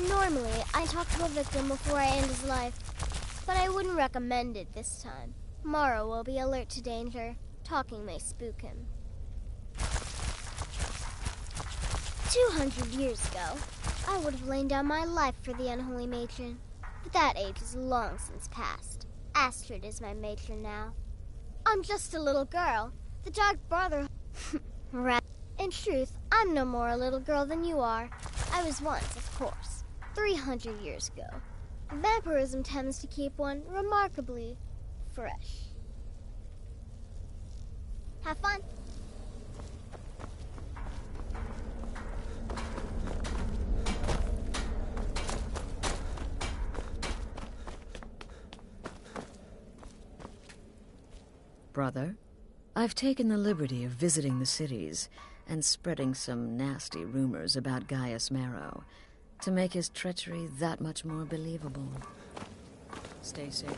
Normally, I talk to a victim before I end his life, but I wouldn't recommend it this time. Morrow will be alert to danger. Talking may spook him. 200 years ago, I would have laid down my life for the unholy matron. But that age is long since past. Astrid is my matron now. I'm just a little girl. The Dark Brother... In truth, I'm no more a little girl than you are. I was once, of course. 300 years ago. Vampirism tends to keep one remarkably fresh. Have fun. Brother, I've taken the liberty of visiting the cities and spreading some nasty rumors about Gaius Marrow to make his treachery that much more believable. Stay safe.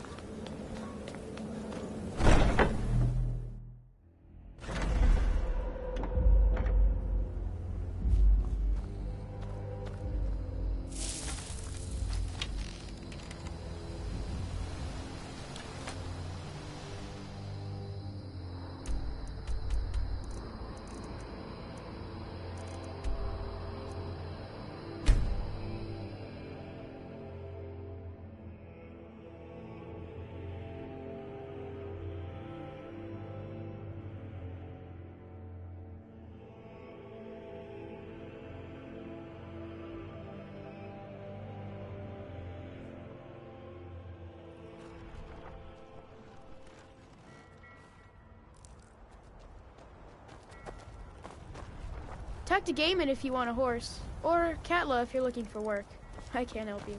Talk to Gaiman if you want a horse, or Katla if you're looking for work. I can't help you.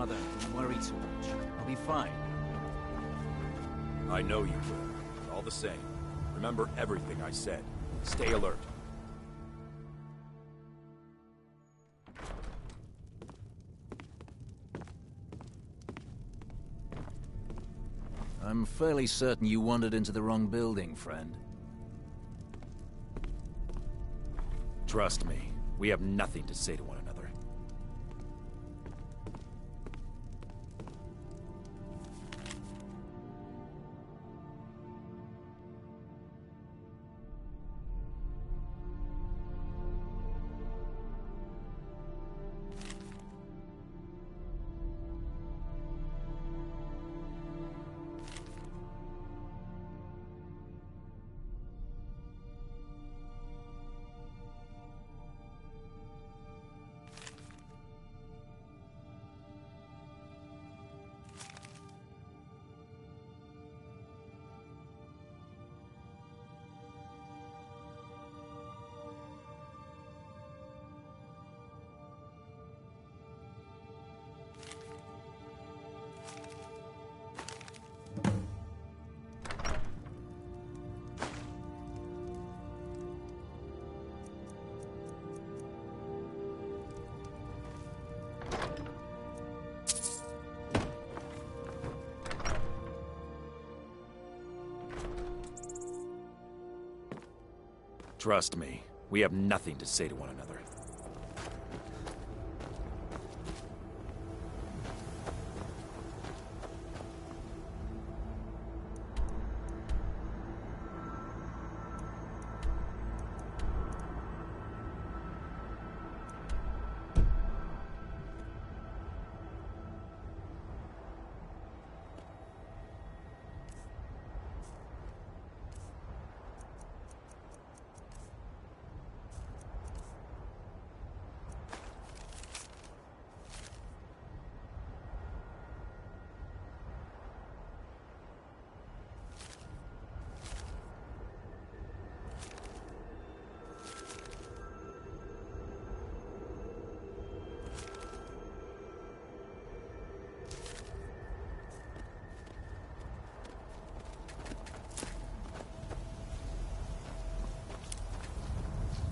Mother, don't worry too much. I'll be fine. I know you will. All the same, remember everything I said. Stay alert. I'm fairly certain you wandered into the wrong building, friend. Trust me, we have nothing to say to one another. Trust me, we have nothing to say to one another.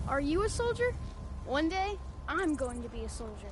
Are you a soldier? One day, I'm going to be a soldier.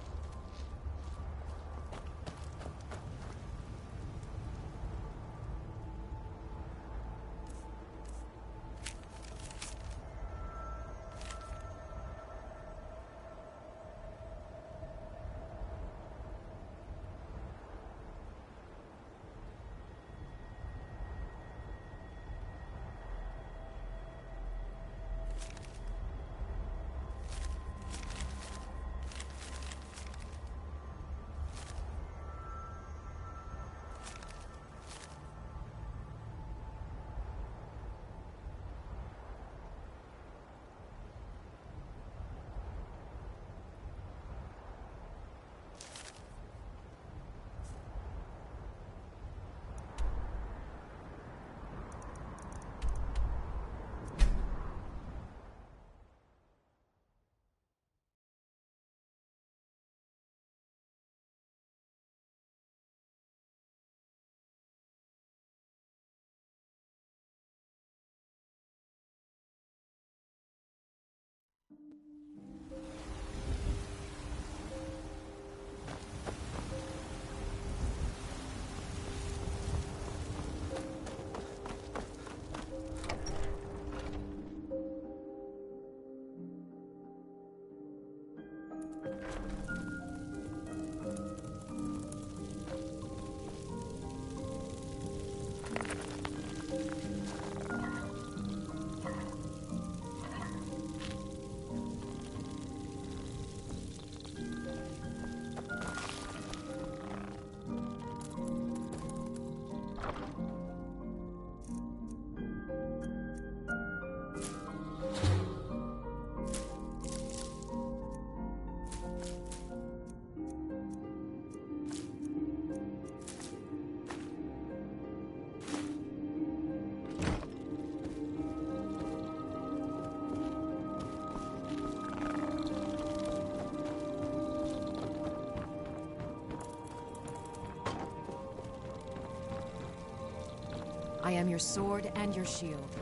I am your sword and your shield.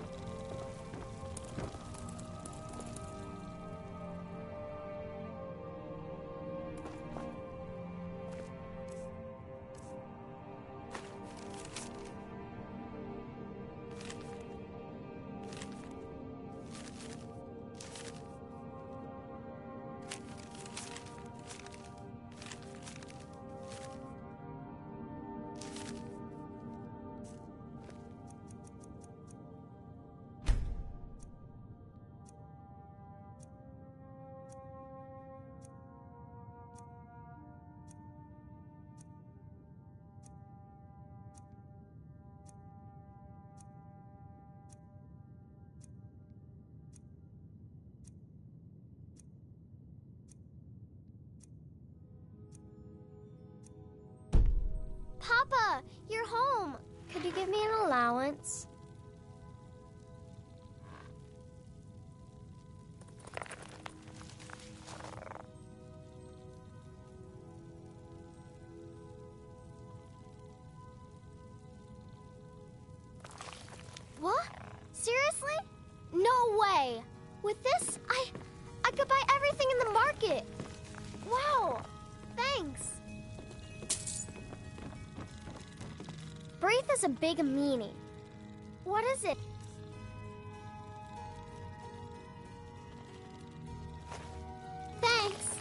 Papa, you're home. Could you give me an allowance? What? Seriously? No way. With this, I could buy everything in the market. Wow. Thanks. Breathe is a big meanie. What is it? Thanks.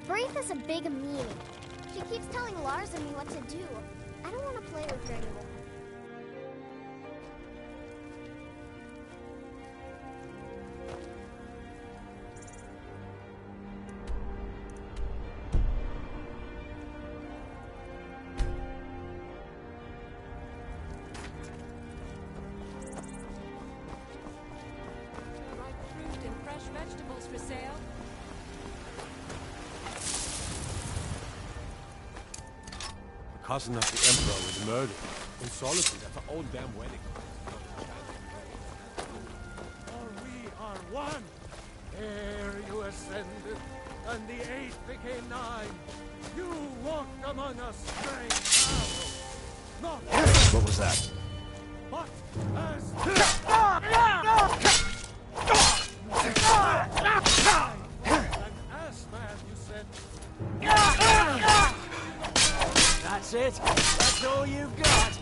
Braith is a big meanie. She keeps telling Lars and me what to do. I don't want to play with her anymore. cousin of the Emperor was murdered in solitude at her own damn wedding. For we are one. Ere you ascended, and the 8th became 9. You walked among us straight now. Not What was that? but as an ass man, you said. That's it? That's all you've got?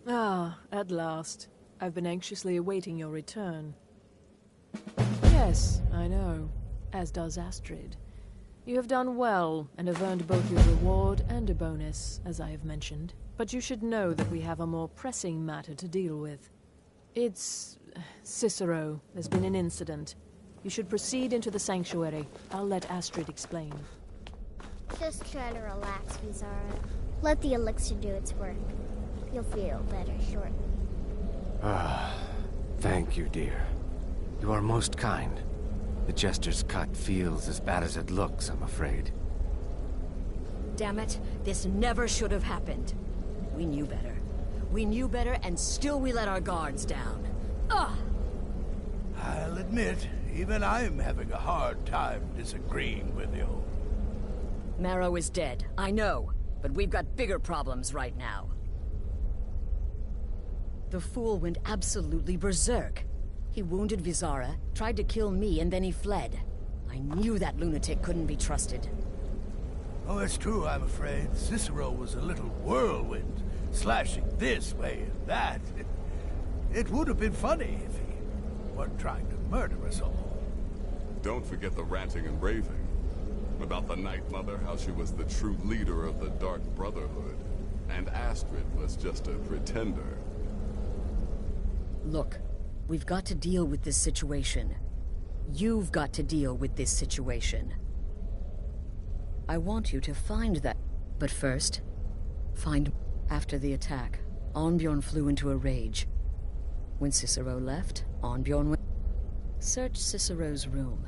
Ah, at last. I've been anxiously awaiting your return. Yes, I know. As does Astrid. You have done well, and have earned both your reward and a bonus, as I have mentioned. But you should know that we have a more pressing matter to deal with. It's... Cicero. There's been an incident. You should proceed into the sanctuary. I'll let Astrid explain. Just try to relax, Vizara. Let the elixir do its work. You'll feel better shortly. Ah, thank you, dear. You are most kind. The Jester's cut feels as bad as it looks, I'm afraid. Damn it, this never should have happened. We knew better. We knew better, and still we let our guards down. Ugh! I'll admit, even I'm having a hard time disagreeing with you. Marrow is dead, I know, but we've got bigger problems right now. The fool went absolutely berserk. He wounded Vizara, tried to kill me, and then he fled. I knew that lunatic couldn't be trusted. Oh, it's true, I'm afraid. Cicero was a little whirlwind, slashing this way and that. It would have been funny if he weren't trying to murder us all. Don't forget the ranting and raving. About the Night Mother, how she was the true leader of the Dark Brotherhood. And Astrid was just a pretender. Look, we've got to deal with this situation. You've got to deal with this situation. I want you to find that. But first, find... After the attack, Arnbjorn flew into a rage. When Cicero left, Arnbjorn went... Search Cicero's room.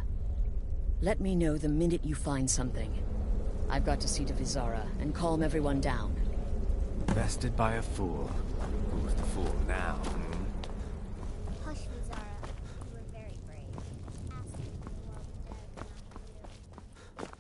Let me know the minute you find something. I've got to see to Vizara and calm everyone down. Bested by a fool. Who's the fool now? Hush, Vizara. You were very brave. Asking for the world dead, not you.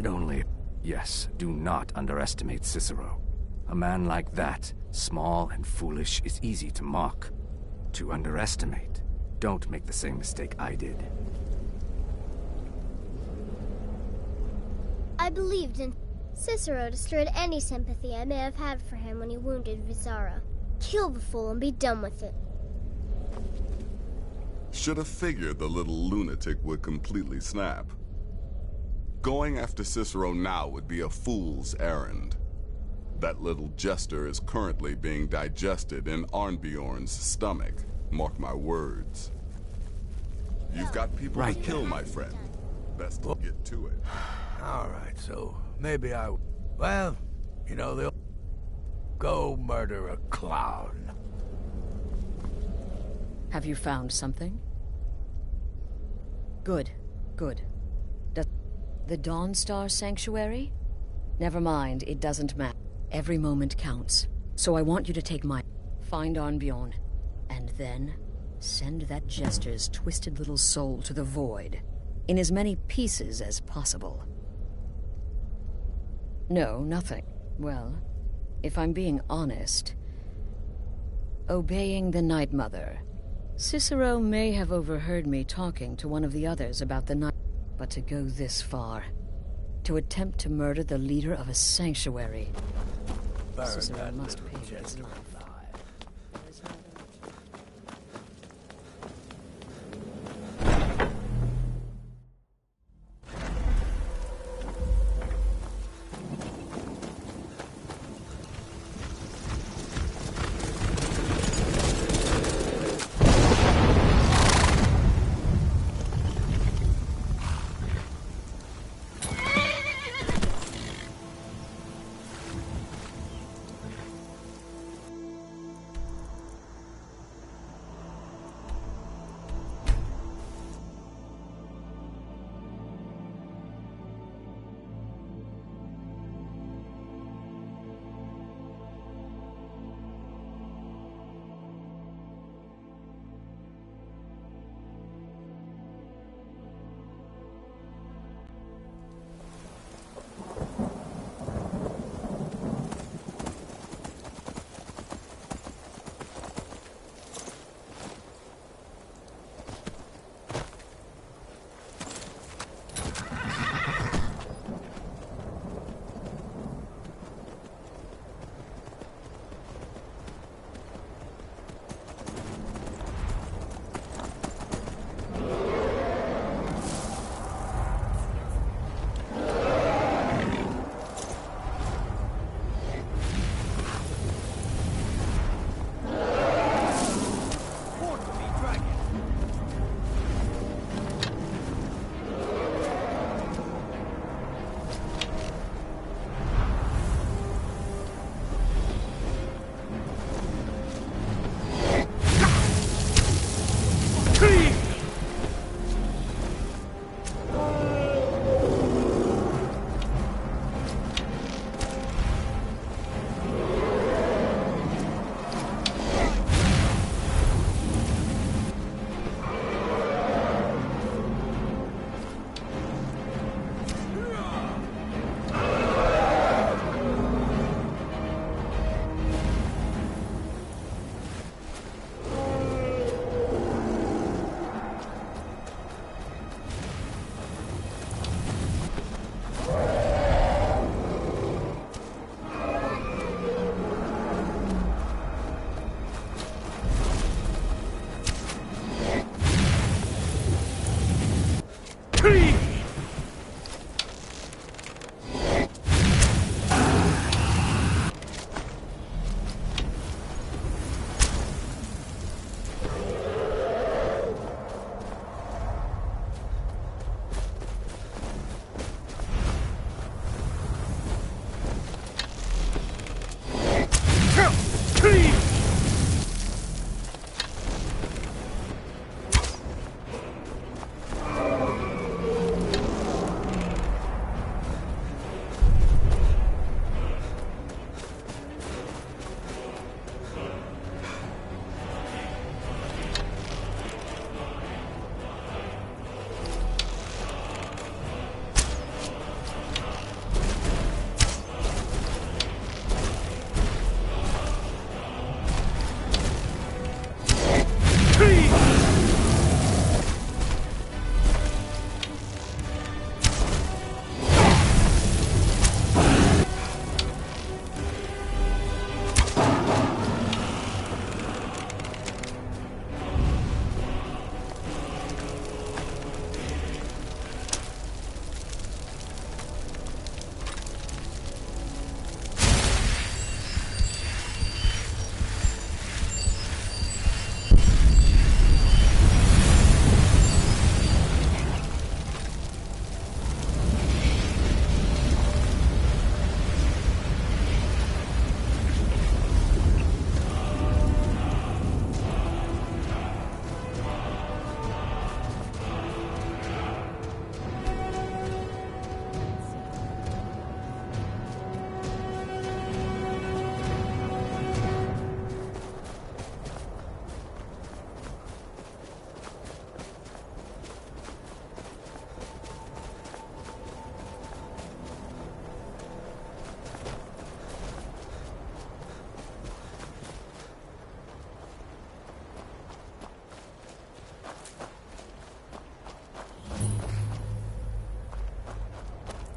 It only... Yes, do not underestimate Cicero. A man like that, small and foolish, is easy to mock. To underestimate. Don't make the same mistake I did. I believed in Cicero destroyed any sympathy I may have had for him when he wounded Vizara. Kill the fool and be done with it. Should have figured the little lunatic would completely snap. Going after Cicero now would be a fool's errand. That little jester is currently being digested in Arnbjorn's stomach. Mark my words. You've got people to kill, my friend. Best to get to it. All right, so maybe well, you know, they'll go murder a clown. Have you found something? Good, good. The Dawnstar Sanctuary? Never mind, it doesn't matter. Every moment counts. So I want you to take find Arnbjorn, and then send that jester's twisted little soul to the void, in as many pieces as possible. No, nothing. Well, if I'm being honest, obeying the Night Mother. Cicero may have overheard me talking to one of the others about the night, but to go this far, to attempt to murder the leader of a sanctuary, Cicero must pay with his life.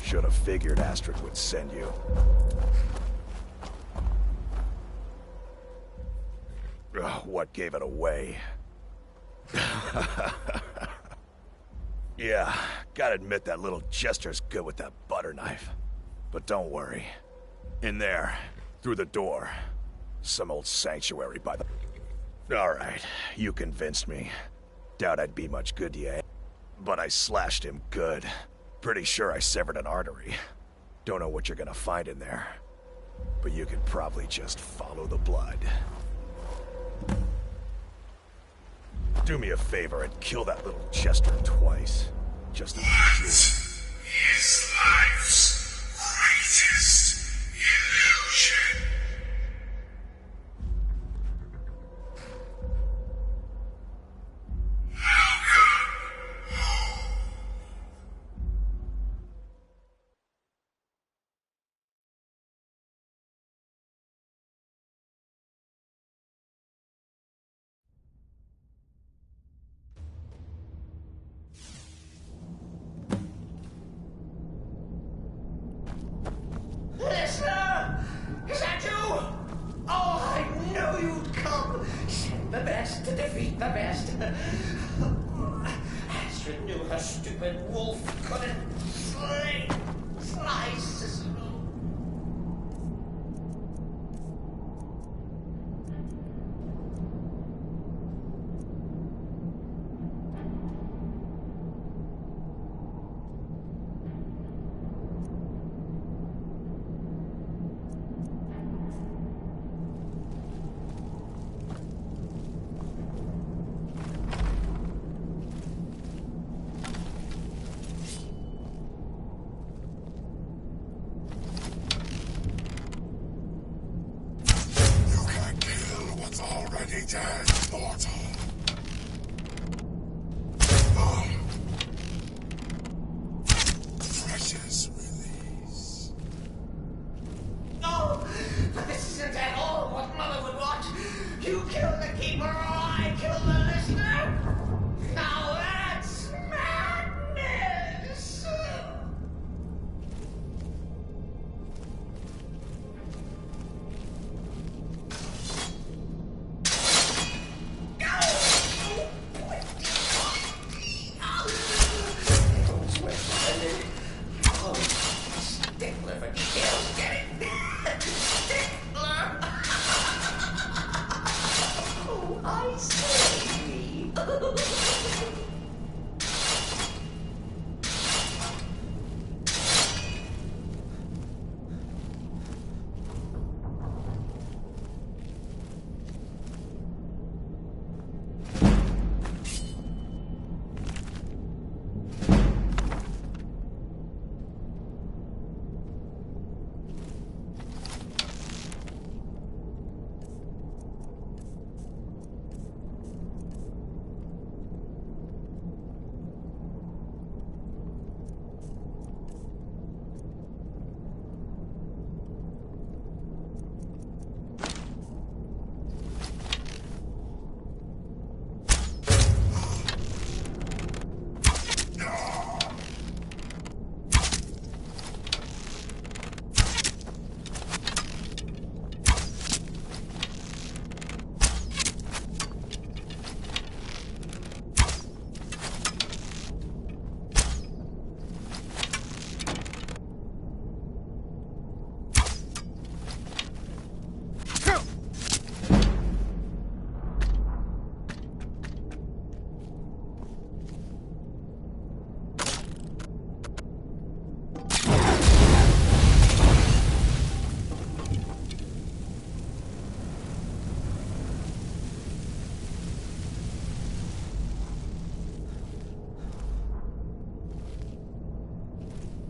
Should have figured Astrid would send you. Ugh, what gave it away? Yeah, gotta admit that little Jester's good with that butter knife. But don't worry. In there, through the door, some old sanctuary by the... Alright, you convinced me. Doubt I'd be much good to you, but I slashed him good. Pretty sure I severed an artery. Don't know what you're gonna find in there, but you can probably just follow the blood. Do me a favor and kill that little Chester twice. Just to be sure. Is life's greatest illusion. Listener! Is that you? Oh, I knew you'd come. Send the best to defeat the best. Astrid knew her stupid wolf couldn't slice Cicero. Already dead, mortal. Precious release. No! But this isn't at all what Mother would want. You kill the keeper or I kill the listener. Now that's madness!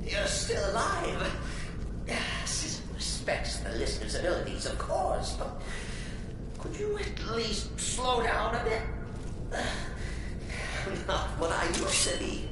You're still alive. Citizen respects the listener's abilities, of course, but could you at least slow down a bit? Not what I used to be.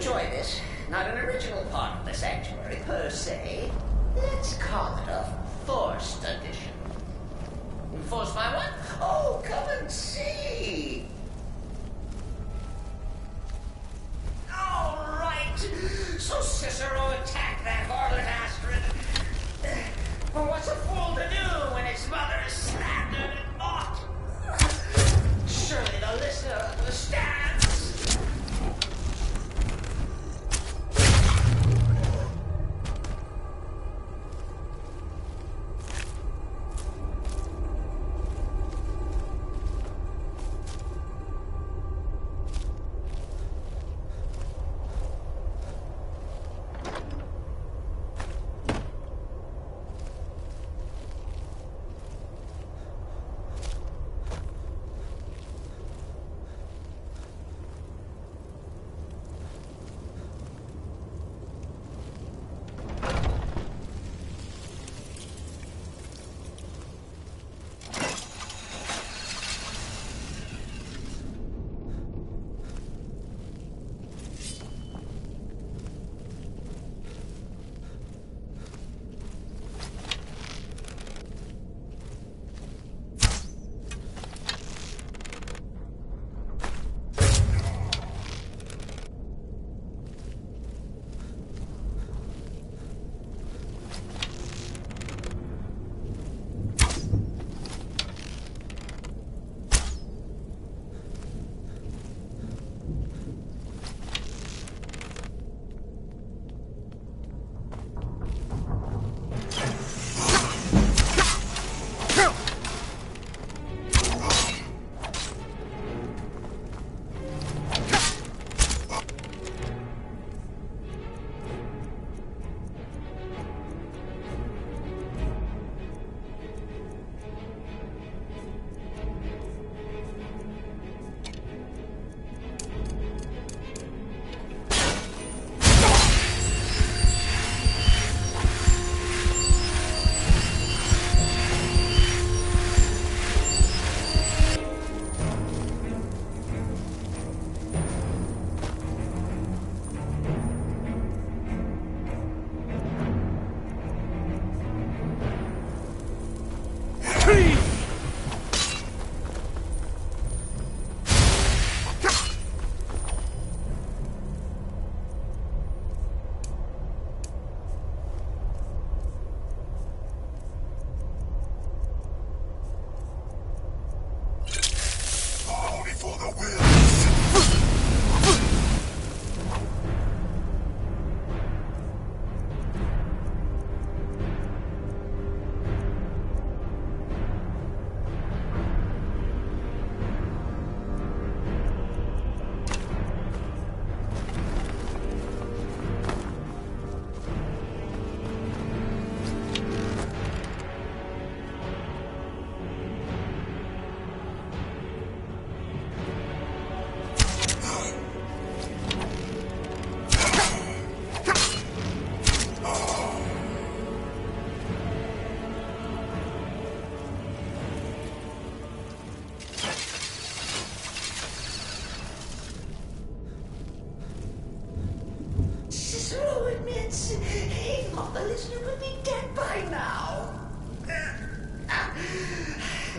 enjoy this. Not an original part of the sanctuary, per se. Let's call it a forced addition. Forced by what? Oh, come and see! All right. So Cicero attacked that harlot Astrid. Well, what's a fool to do when his mother is slandered and mocked? Surely the listener understands.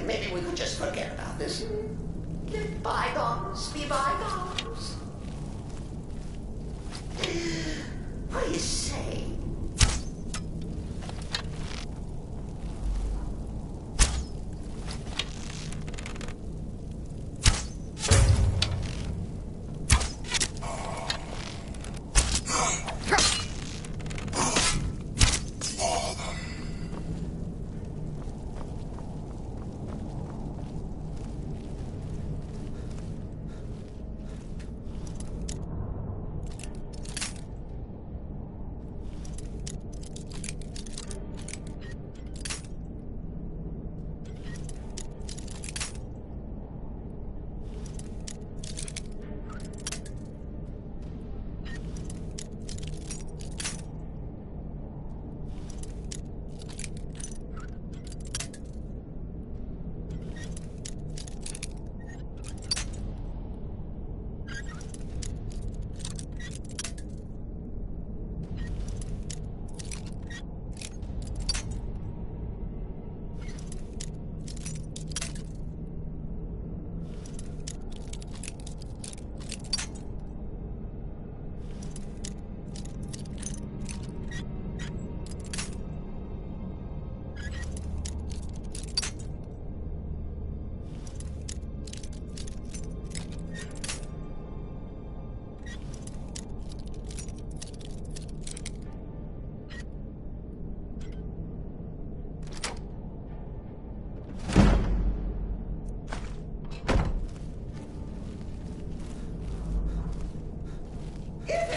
Maybe we could just forget about this. Let bygones be bygones. What do you say?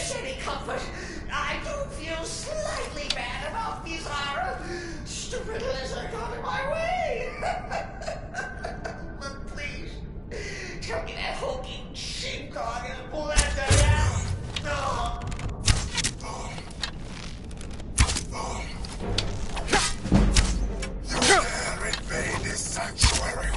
this any comfort, I do feel slightly bad about Bizarre. Stupid lizard got in my way. But please, tell me that hulking sheepdog is blended out. No. You dare invade this sanctuary?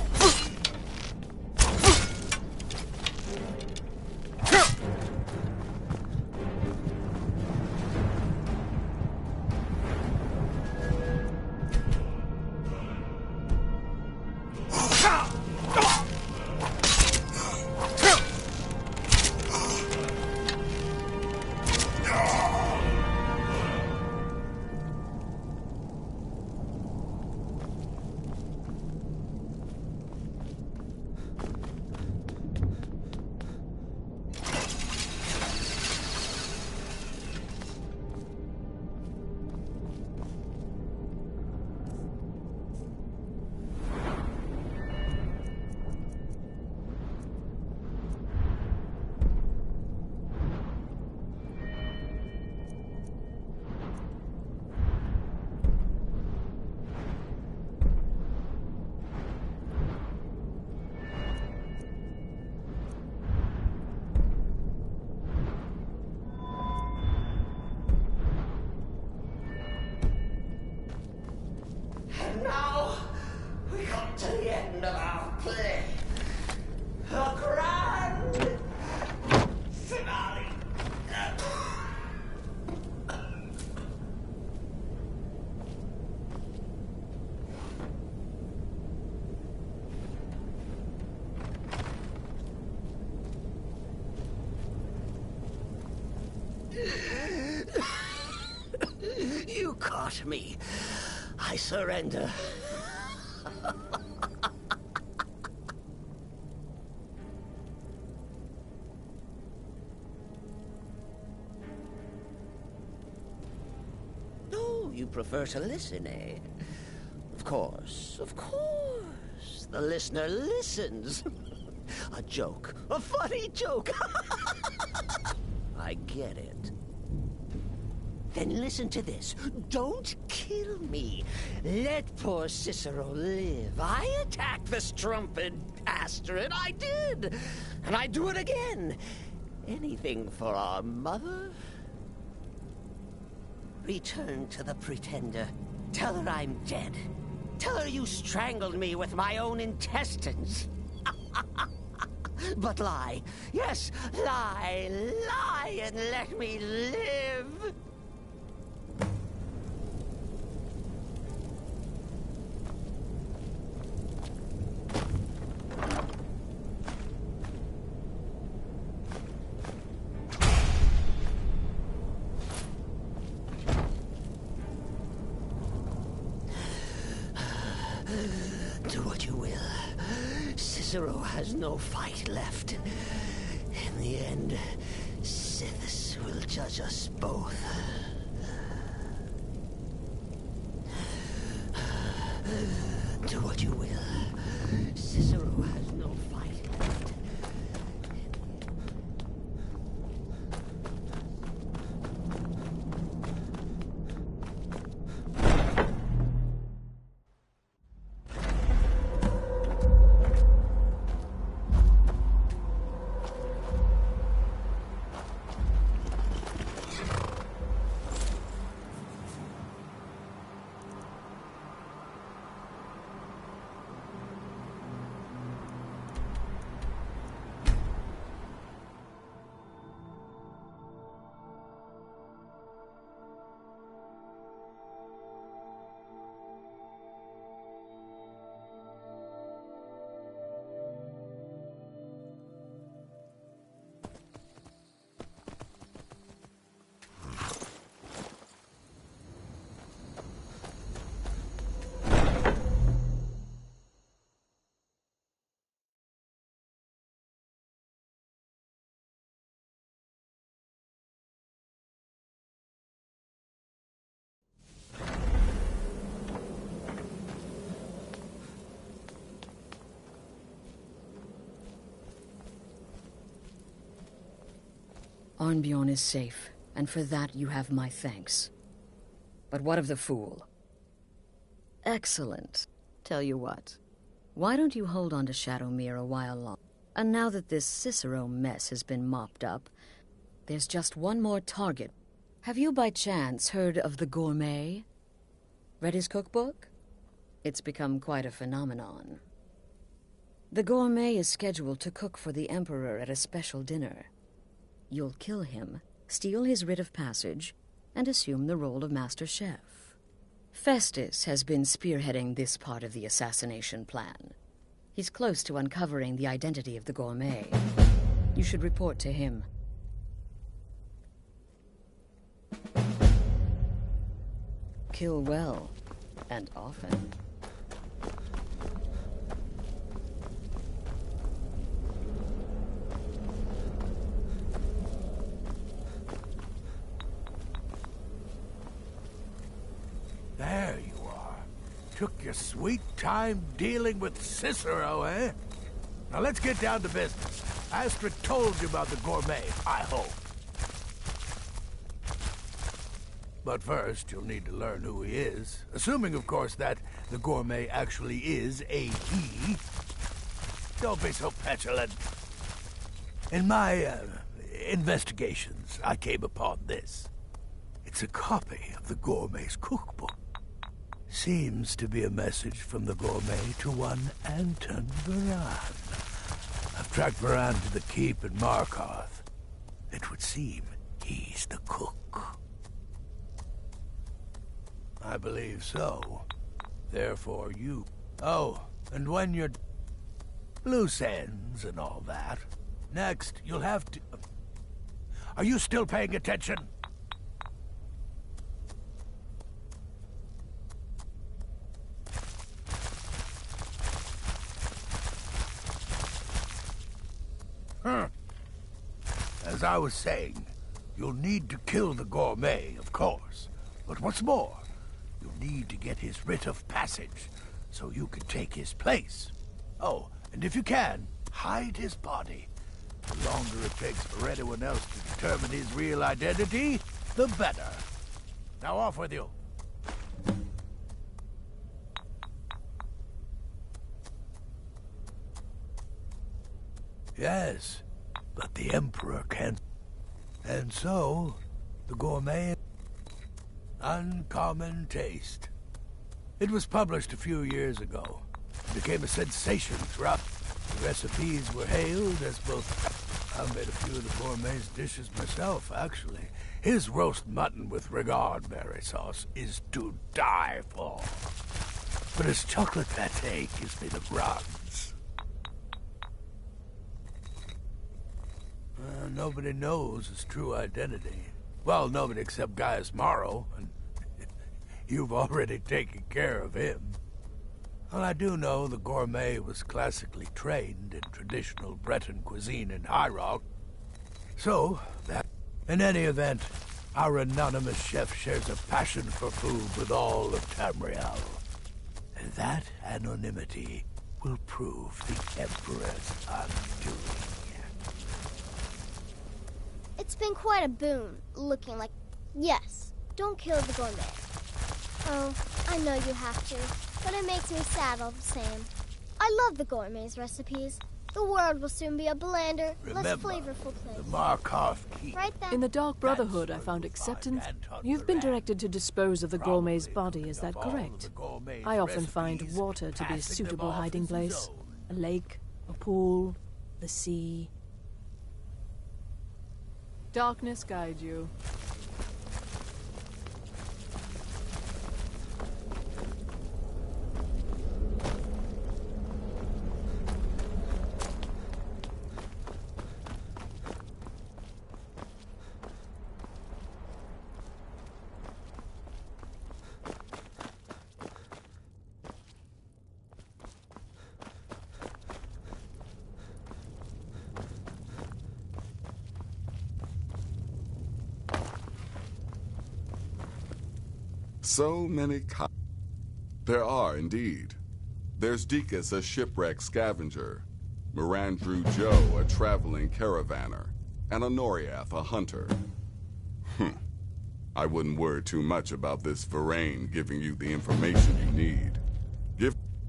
And now, we come to the end of our play. A grand finale. You caught me. I surrender. Oh, you prefer to listen, eh? Of course, of course. The listener listens. A joke. A funny joke. I get it. Then listen to this. Don't kill me. Let poor Cicero live. I attacked the strumpet Astrid. I did. And I do it again. Anything for our mother? Return to the Pretender. Tell her I'm dead. Tell her you strangled me with my own intestines. But lie. Yes, lie. Lie and let me live. Do what you will. Cicero has no fight left. In the end, Sithis will judge us both. Do what you will. Cicero has no fight left. Arnbjorn is safe, and for that you have my thanks. But what of the fool? Excellent. Tell you what, why don't you hold on to Shadowmere a while longer? And now that this Cicero mess has been mopped up, there's just one more target. Have you by chance heard of the Gourmet? Read his cookbook? It's become quite a phenomenon. The Gourmet is scheduled to cook for the Emperor at a special dinner. You'll kill him, steal his writ of passage, and assume the role of Master Chef. Festus has been spearheading this part of the assassination plan. He's close to uncovering the identity of the Gourmet. You should report to him. Kill well, and often. There you are. Took your sweet time dealing with Cicero, eh? Now let's get down to business. Astrid told you about the Gourmet, I hope. But first, you'll need to learn who he is. Assuming, of course, that the Gourmet actually is a he. Don't be so petulant. In my, investigations, I came upon this. It's a copy of the Gourmet's cookbook. Seems to be a message from the Gourmet to one Anton Varan. I've tracked Varan to the keep in Markarth. It would seem he's the cook. I believe so. Therefore you... Oh, and when you're... loose ends and all that. Next, you'll have to... Are you still paying attention? As I was saying, you'll need to kill the Gourmet, of course. But what's more, you'll need to get his writ of passage, so you can take his place. Oh, and if you can, hide his body. The longer it takes for anyone else to determine his real identity, the better. Now off with you. Yes, but the Emperor can't. And so, the Gourmet... Uncommon taste. It was published a few years ago. It became a sensation throughout. The recipes were hailed as both... I made a few of the Gourmet's dishes myself, actually. His roast mutton with regard berry sauce is to die for. But his chocolate pate gives me the runs. Nobody knows his true identity. Well, nobody except Gaius Morrow, and you've already taken care of him. Well, I do know the Gourmet was classically trained in traditional Breton cuisine in High Rock. So, that... In any event, our anonymous chef shares a passion for food with all of Tamriel. And that anonymity will prove the Emperor's undoing. It's been quite a boon, looking like... Yes, don't kill the Gourmet. Oh, I know you have to, but it makes me sad all the same. I love the Gourmet's recipes. The world will soon be a blander, less flavorful place. The Markarth Keep. Right then. In the Dark Brotherhood, I found acceptance. You've been directed to dispose of the Gourmet's body, is that correct? I often find water to be a suitable hiding place. A lake, a pool, the sea. Darkness guide you. So many There are, indeed. There's Deacus, a shipwrecked scavenger. Mirandrew Joe, a traveling caravaner. and a Noriath, a hunter. I wouldn't worry too much about this Varane giving you the information you need.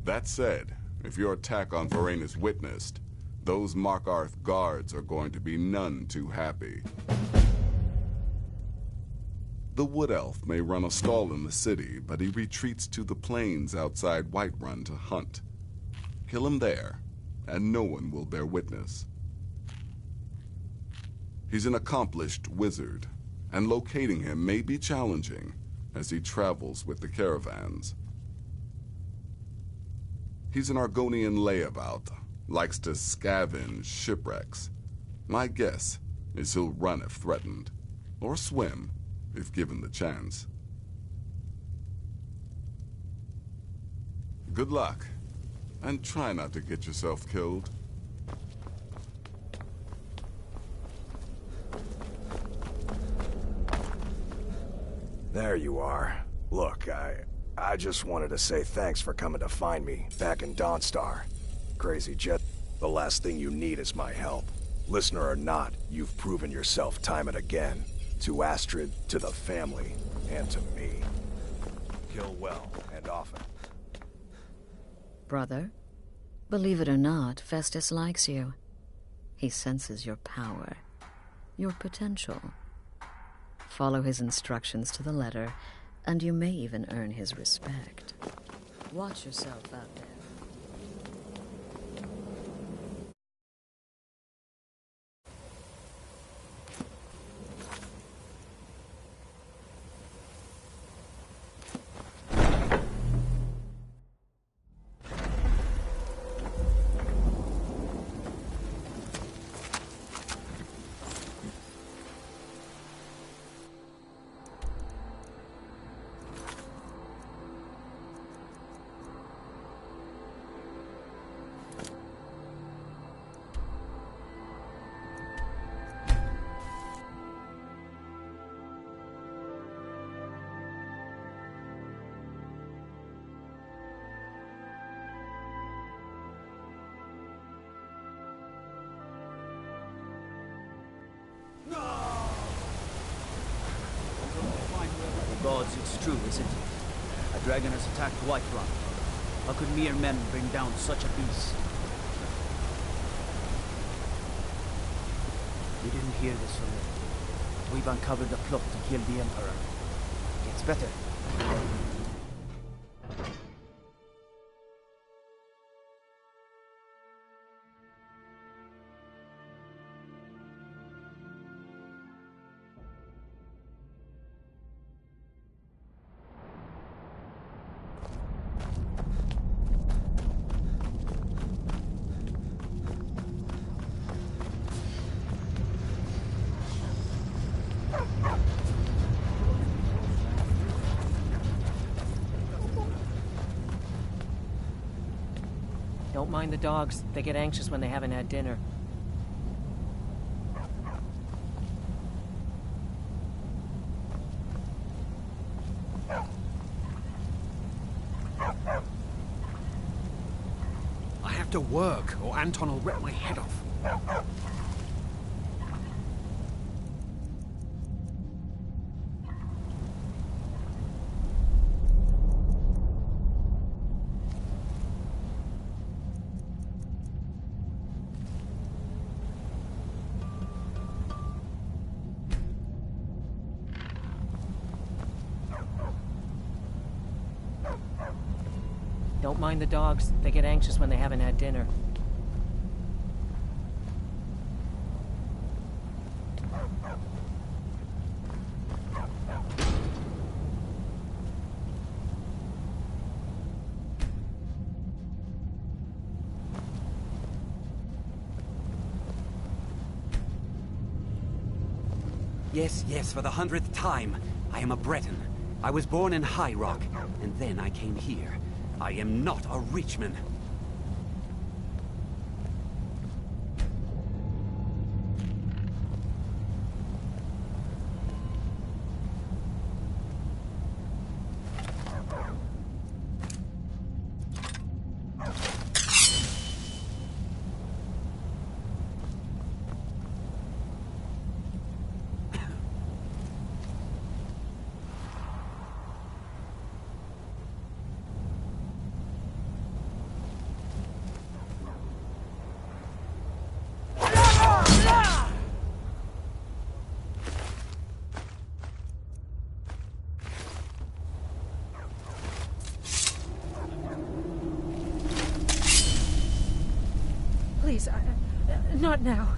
That said, if your attack on Varane is witnessed, those Markarth guards are going to be none too happy. The Wood Elf may run a stall in the city, but he retreats to the plains outside Whiterun to hunt. Kill him there, and no one will bear witness. He's an accomplished wizard, and locating him may be challenging as he travels with the caravans. He's an Argonian layabout, likes to scavenge shipwrecks. My guess is he'll run if threatened, or swim if given the chance. Good luck, and try not to get yourself killed. There you are. Look, I just wanted to say thanks for coming to find me back in Dawnstar. Crazy Jet, the last thing you need is my help. Listener or not, you've proven yourself time and again. To Astrid, to the family, and to me. Kill well and often. Brother, believe it or not, Festus likes you. He senses your power, your potential. Follow his instructions to the letter, and you may even earn his respect. Watch yourself out there. Gods, it's true, isn't it? A dragon has attacked Whiterun. How could mere men bring down such a beast? You didn't hear this from me. We've uncovered the plot to kill the Emperor. It gets better. Don't mind the dogs. They get anxious when they haven't had dinner. I have to work, or Anton will rip my head off. Don't mind the dogs. They get anxious when they haven't had dinner. Yes, for the 100th time. I am a Breton. I was born in High Rock, and then I came here. I am not a Reachman. Not now.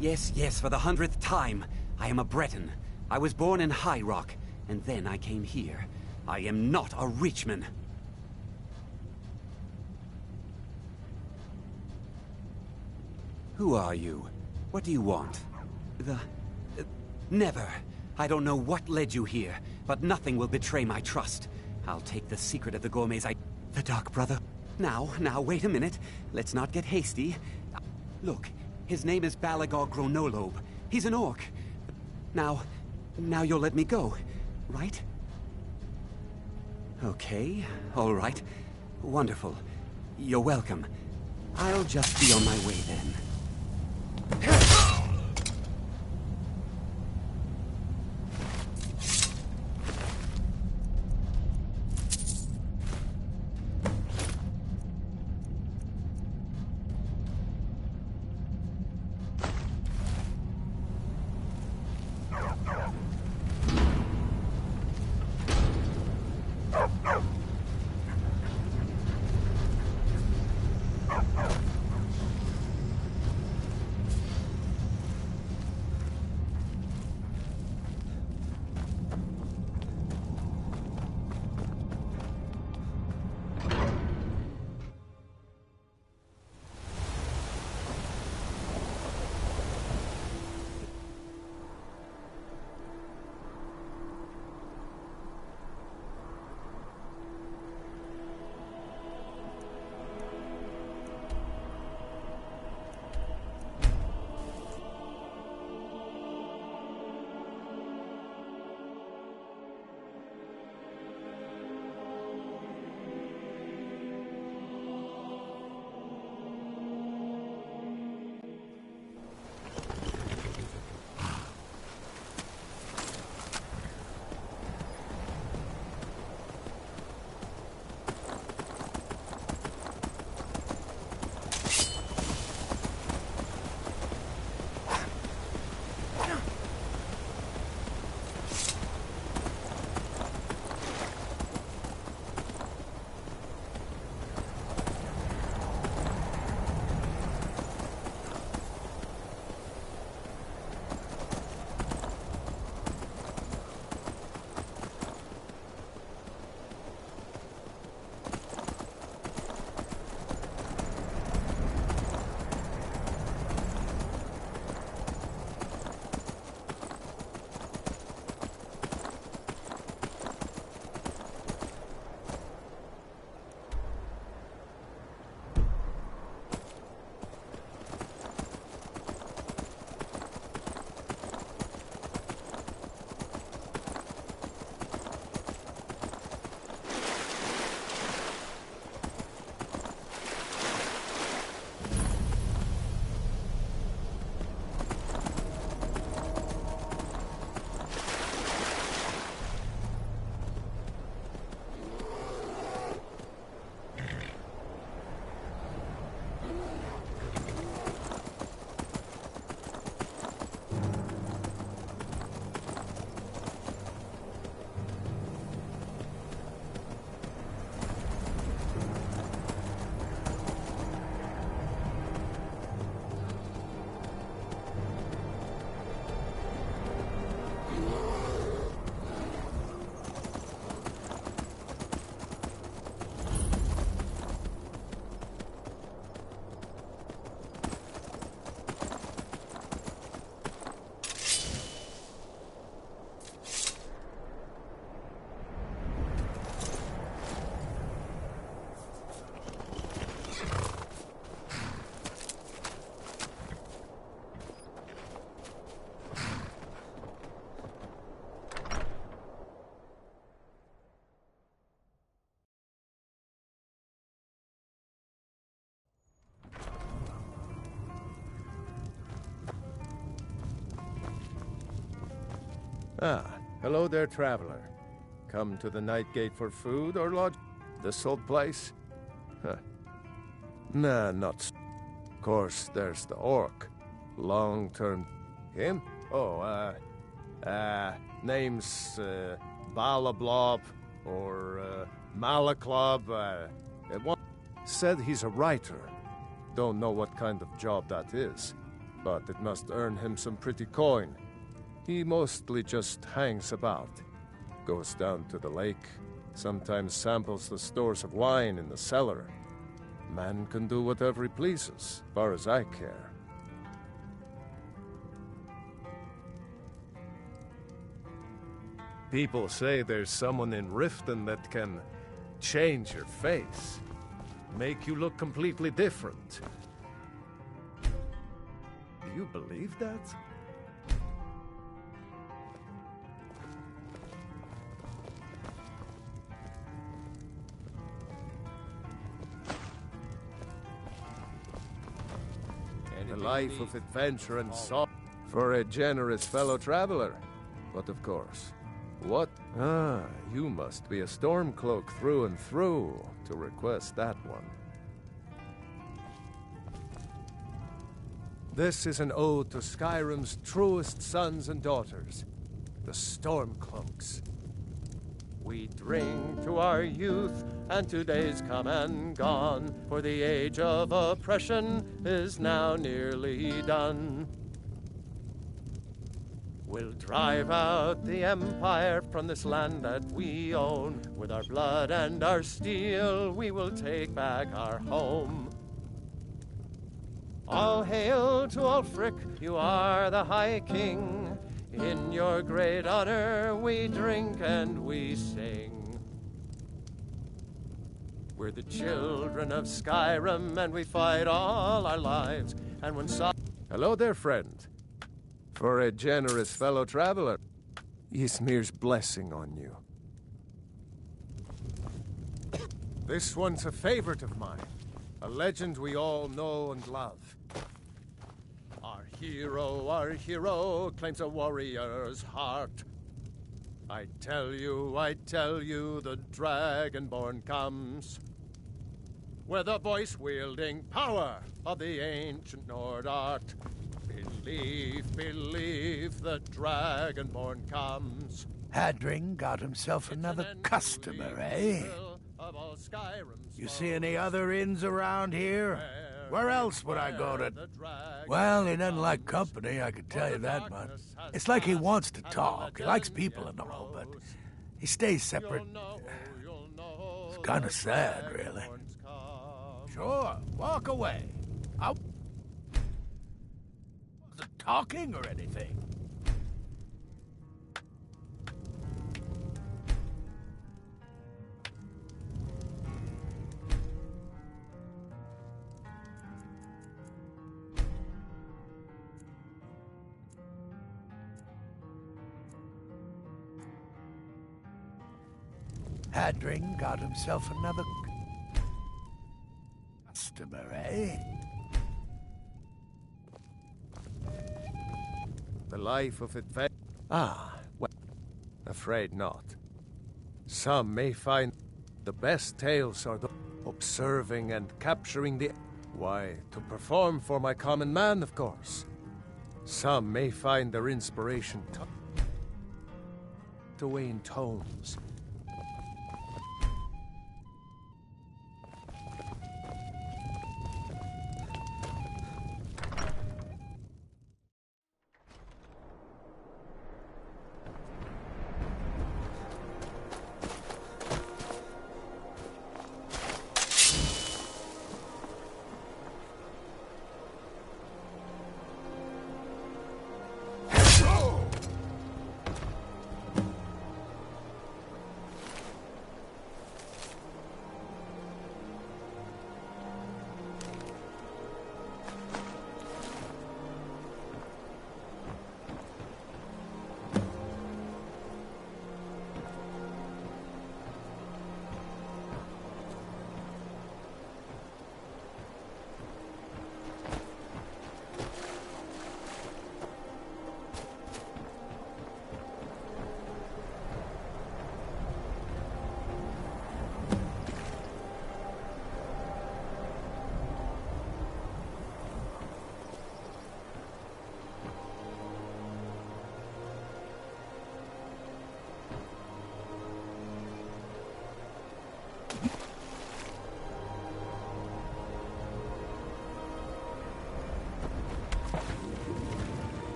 Yes, yes, for the 100th time. I am a Breton. I was born in High Rock, and then I came here. I am not a Richman. Who are you? What do you want? Never. I don't know what led you here, but nothing will betray my trust. I'll take the secret of the gourmets The Dark Brother? Now, wait a minute. Let's not get hasty. Look, his name is Balagor Gronolobe. He's an orc. Now you'll let me go, right? Okay, all right. Wonderful. You're welcome. I'll just be on my way then. Ah, hello there, traveler. Come to the Night Gate for food or lodge? This old place? Huh. Nah, not Of course, there's the orc. Long-term... Him? Oh, name's, Balablob, or, Malaclob, said he's a writer. Don't know what kind of job that is, but it must earn him some pretty coin. He mostly just hangs about. Goes down to the lake, sometimes samples the stores of wine in the cellar. Man can do whatever he pleases, far as I care. People say there's someone in Riften that can change your face. Make you look completely different. Do you believe that? A life of adventure and song for a generous fellow traveler. But of course, what? Ah, you must be a Stormcloak through and through to request that one. This is an ode to Skyrim's truest sons and daughters, the Stormcloaks. We drink to our youth and to days come and gone, for the age of oppression is now nearly done. We'll drive out the Empire from this land that we own. With our blood and our steel, we will take back our home. All hail to Ulfric, you are the High King. In your great honor, we drink and we sing. We're the children of Skyrim, and we fight all our lives. And when Hello there, friend. For a generous fellow traveler, Ysmir's blessing on you. This one's a favorite of mine, a legend we all know and love. Our hero claims a warrior's heart. I tell you, the Dragonborn comes with the voice-wielding power of the ancient Nord art. Believe, the Dragonborn comes. Hadring got himself another customer, eh? You see any other inns around here? Where else would I go to? Well, he doesn't like company, I can tell you that much. It's like he wants to talk. He likes people and all, but he stays separate. It's kind of sad, really. Sure, walk away. I wasn't talking or anything. Hadring got himself another customer, eh? The life of adventure. Ah, well, afraid not. Some may find the best tales are the observing and capturing the... Why, to perform for my common man, of course. Some may find their inspiration tucked away in tomes.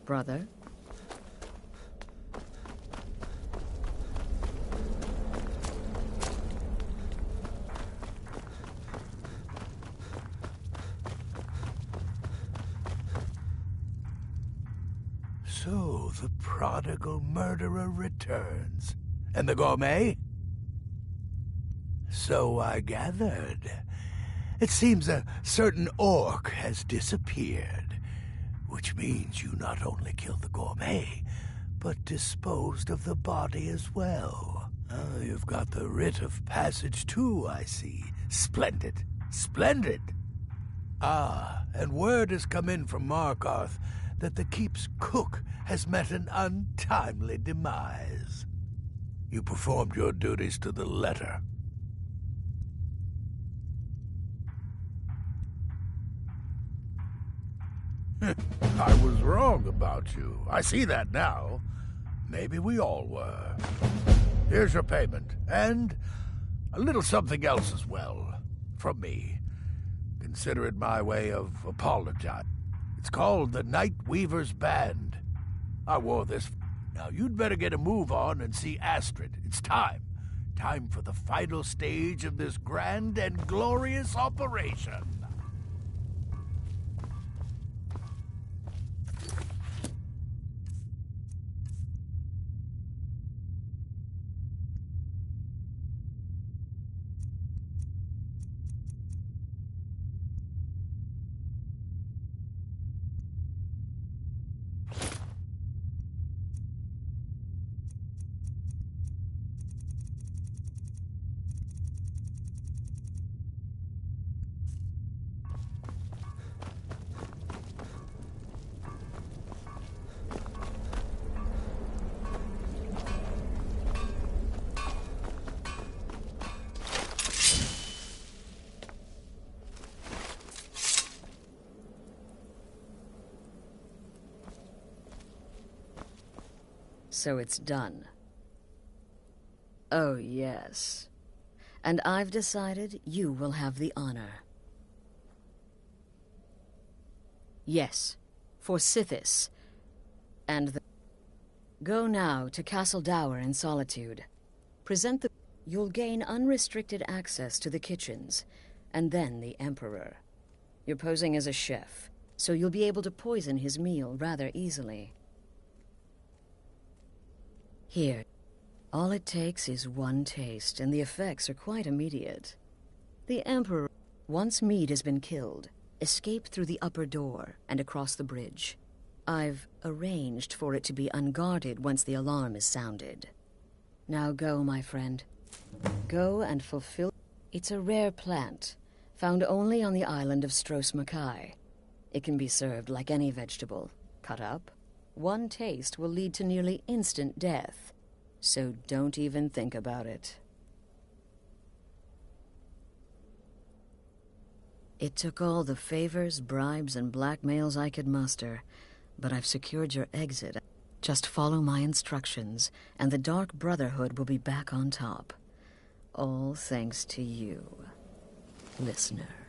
brother. So the prodigal murderer returns. And the gourmet? So I gathered. It seems a certain orc has disappeared, which means you not only killed the gourmet, but disposed of the body as well. Oh, you've got the writ of passage too, I see. Splendid. Splendid! Ah, and word has come in from Markarth that the keep's cook has met an untimely demise. You performed your duties to the letter. I was wrong about you. I see that now. Maybe we all were. Here's your payment, and a little something else as well, from me. Consider it my way of apologizing. It's called the Night Weaver's Band. I wore this. Now you'd better get a move on and see Astrid. It's time. Time for the final stage of this grand and glorious operation. So it's done. Oh, yes. And I've decided you will have the honor. Yes, for Sithis. And the... Go now to Castle Dower in Solitude. Present the... You'll gain unrestricted access to the kitchens, and then the Emperor. You're posing as a chef, so you'll be able to poison his meal rather easily. Here. All it takes is one taste, and the effects are quite immediate. The Emperor, once Mead has been killed, escaped through the upper door and across the bridge. I've arranged for it to be unguarded once the alarm is sounded. Now go, my friend. Go and fulfill... It's a rare plant, found only on the island of Stros Makai. It can be served like any vegetable, cut up. One taste will lead to nearly instant death, so don't even think about it. It took all the favors, bribes, and blackmails I could muster, but I've secured your exit. Just follow my instructions, and the Dark Brotherhood will be back on top. All thanks to you, listener.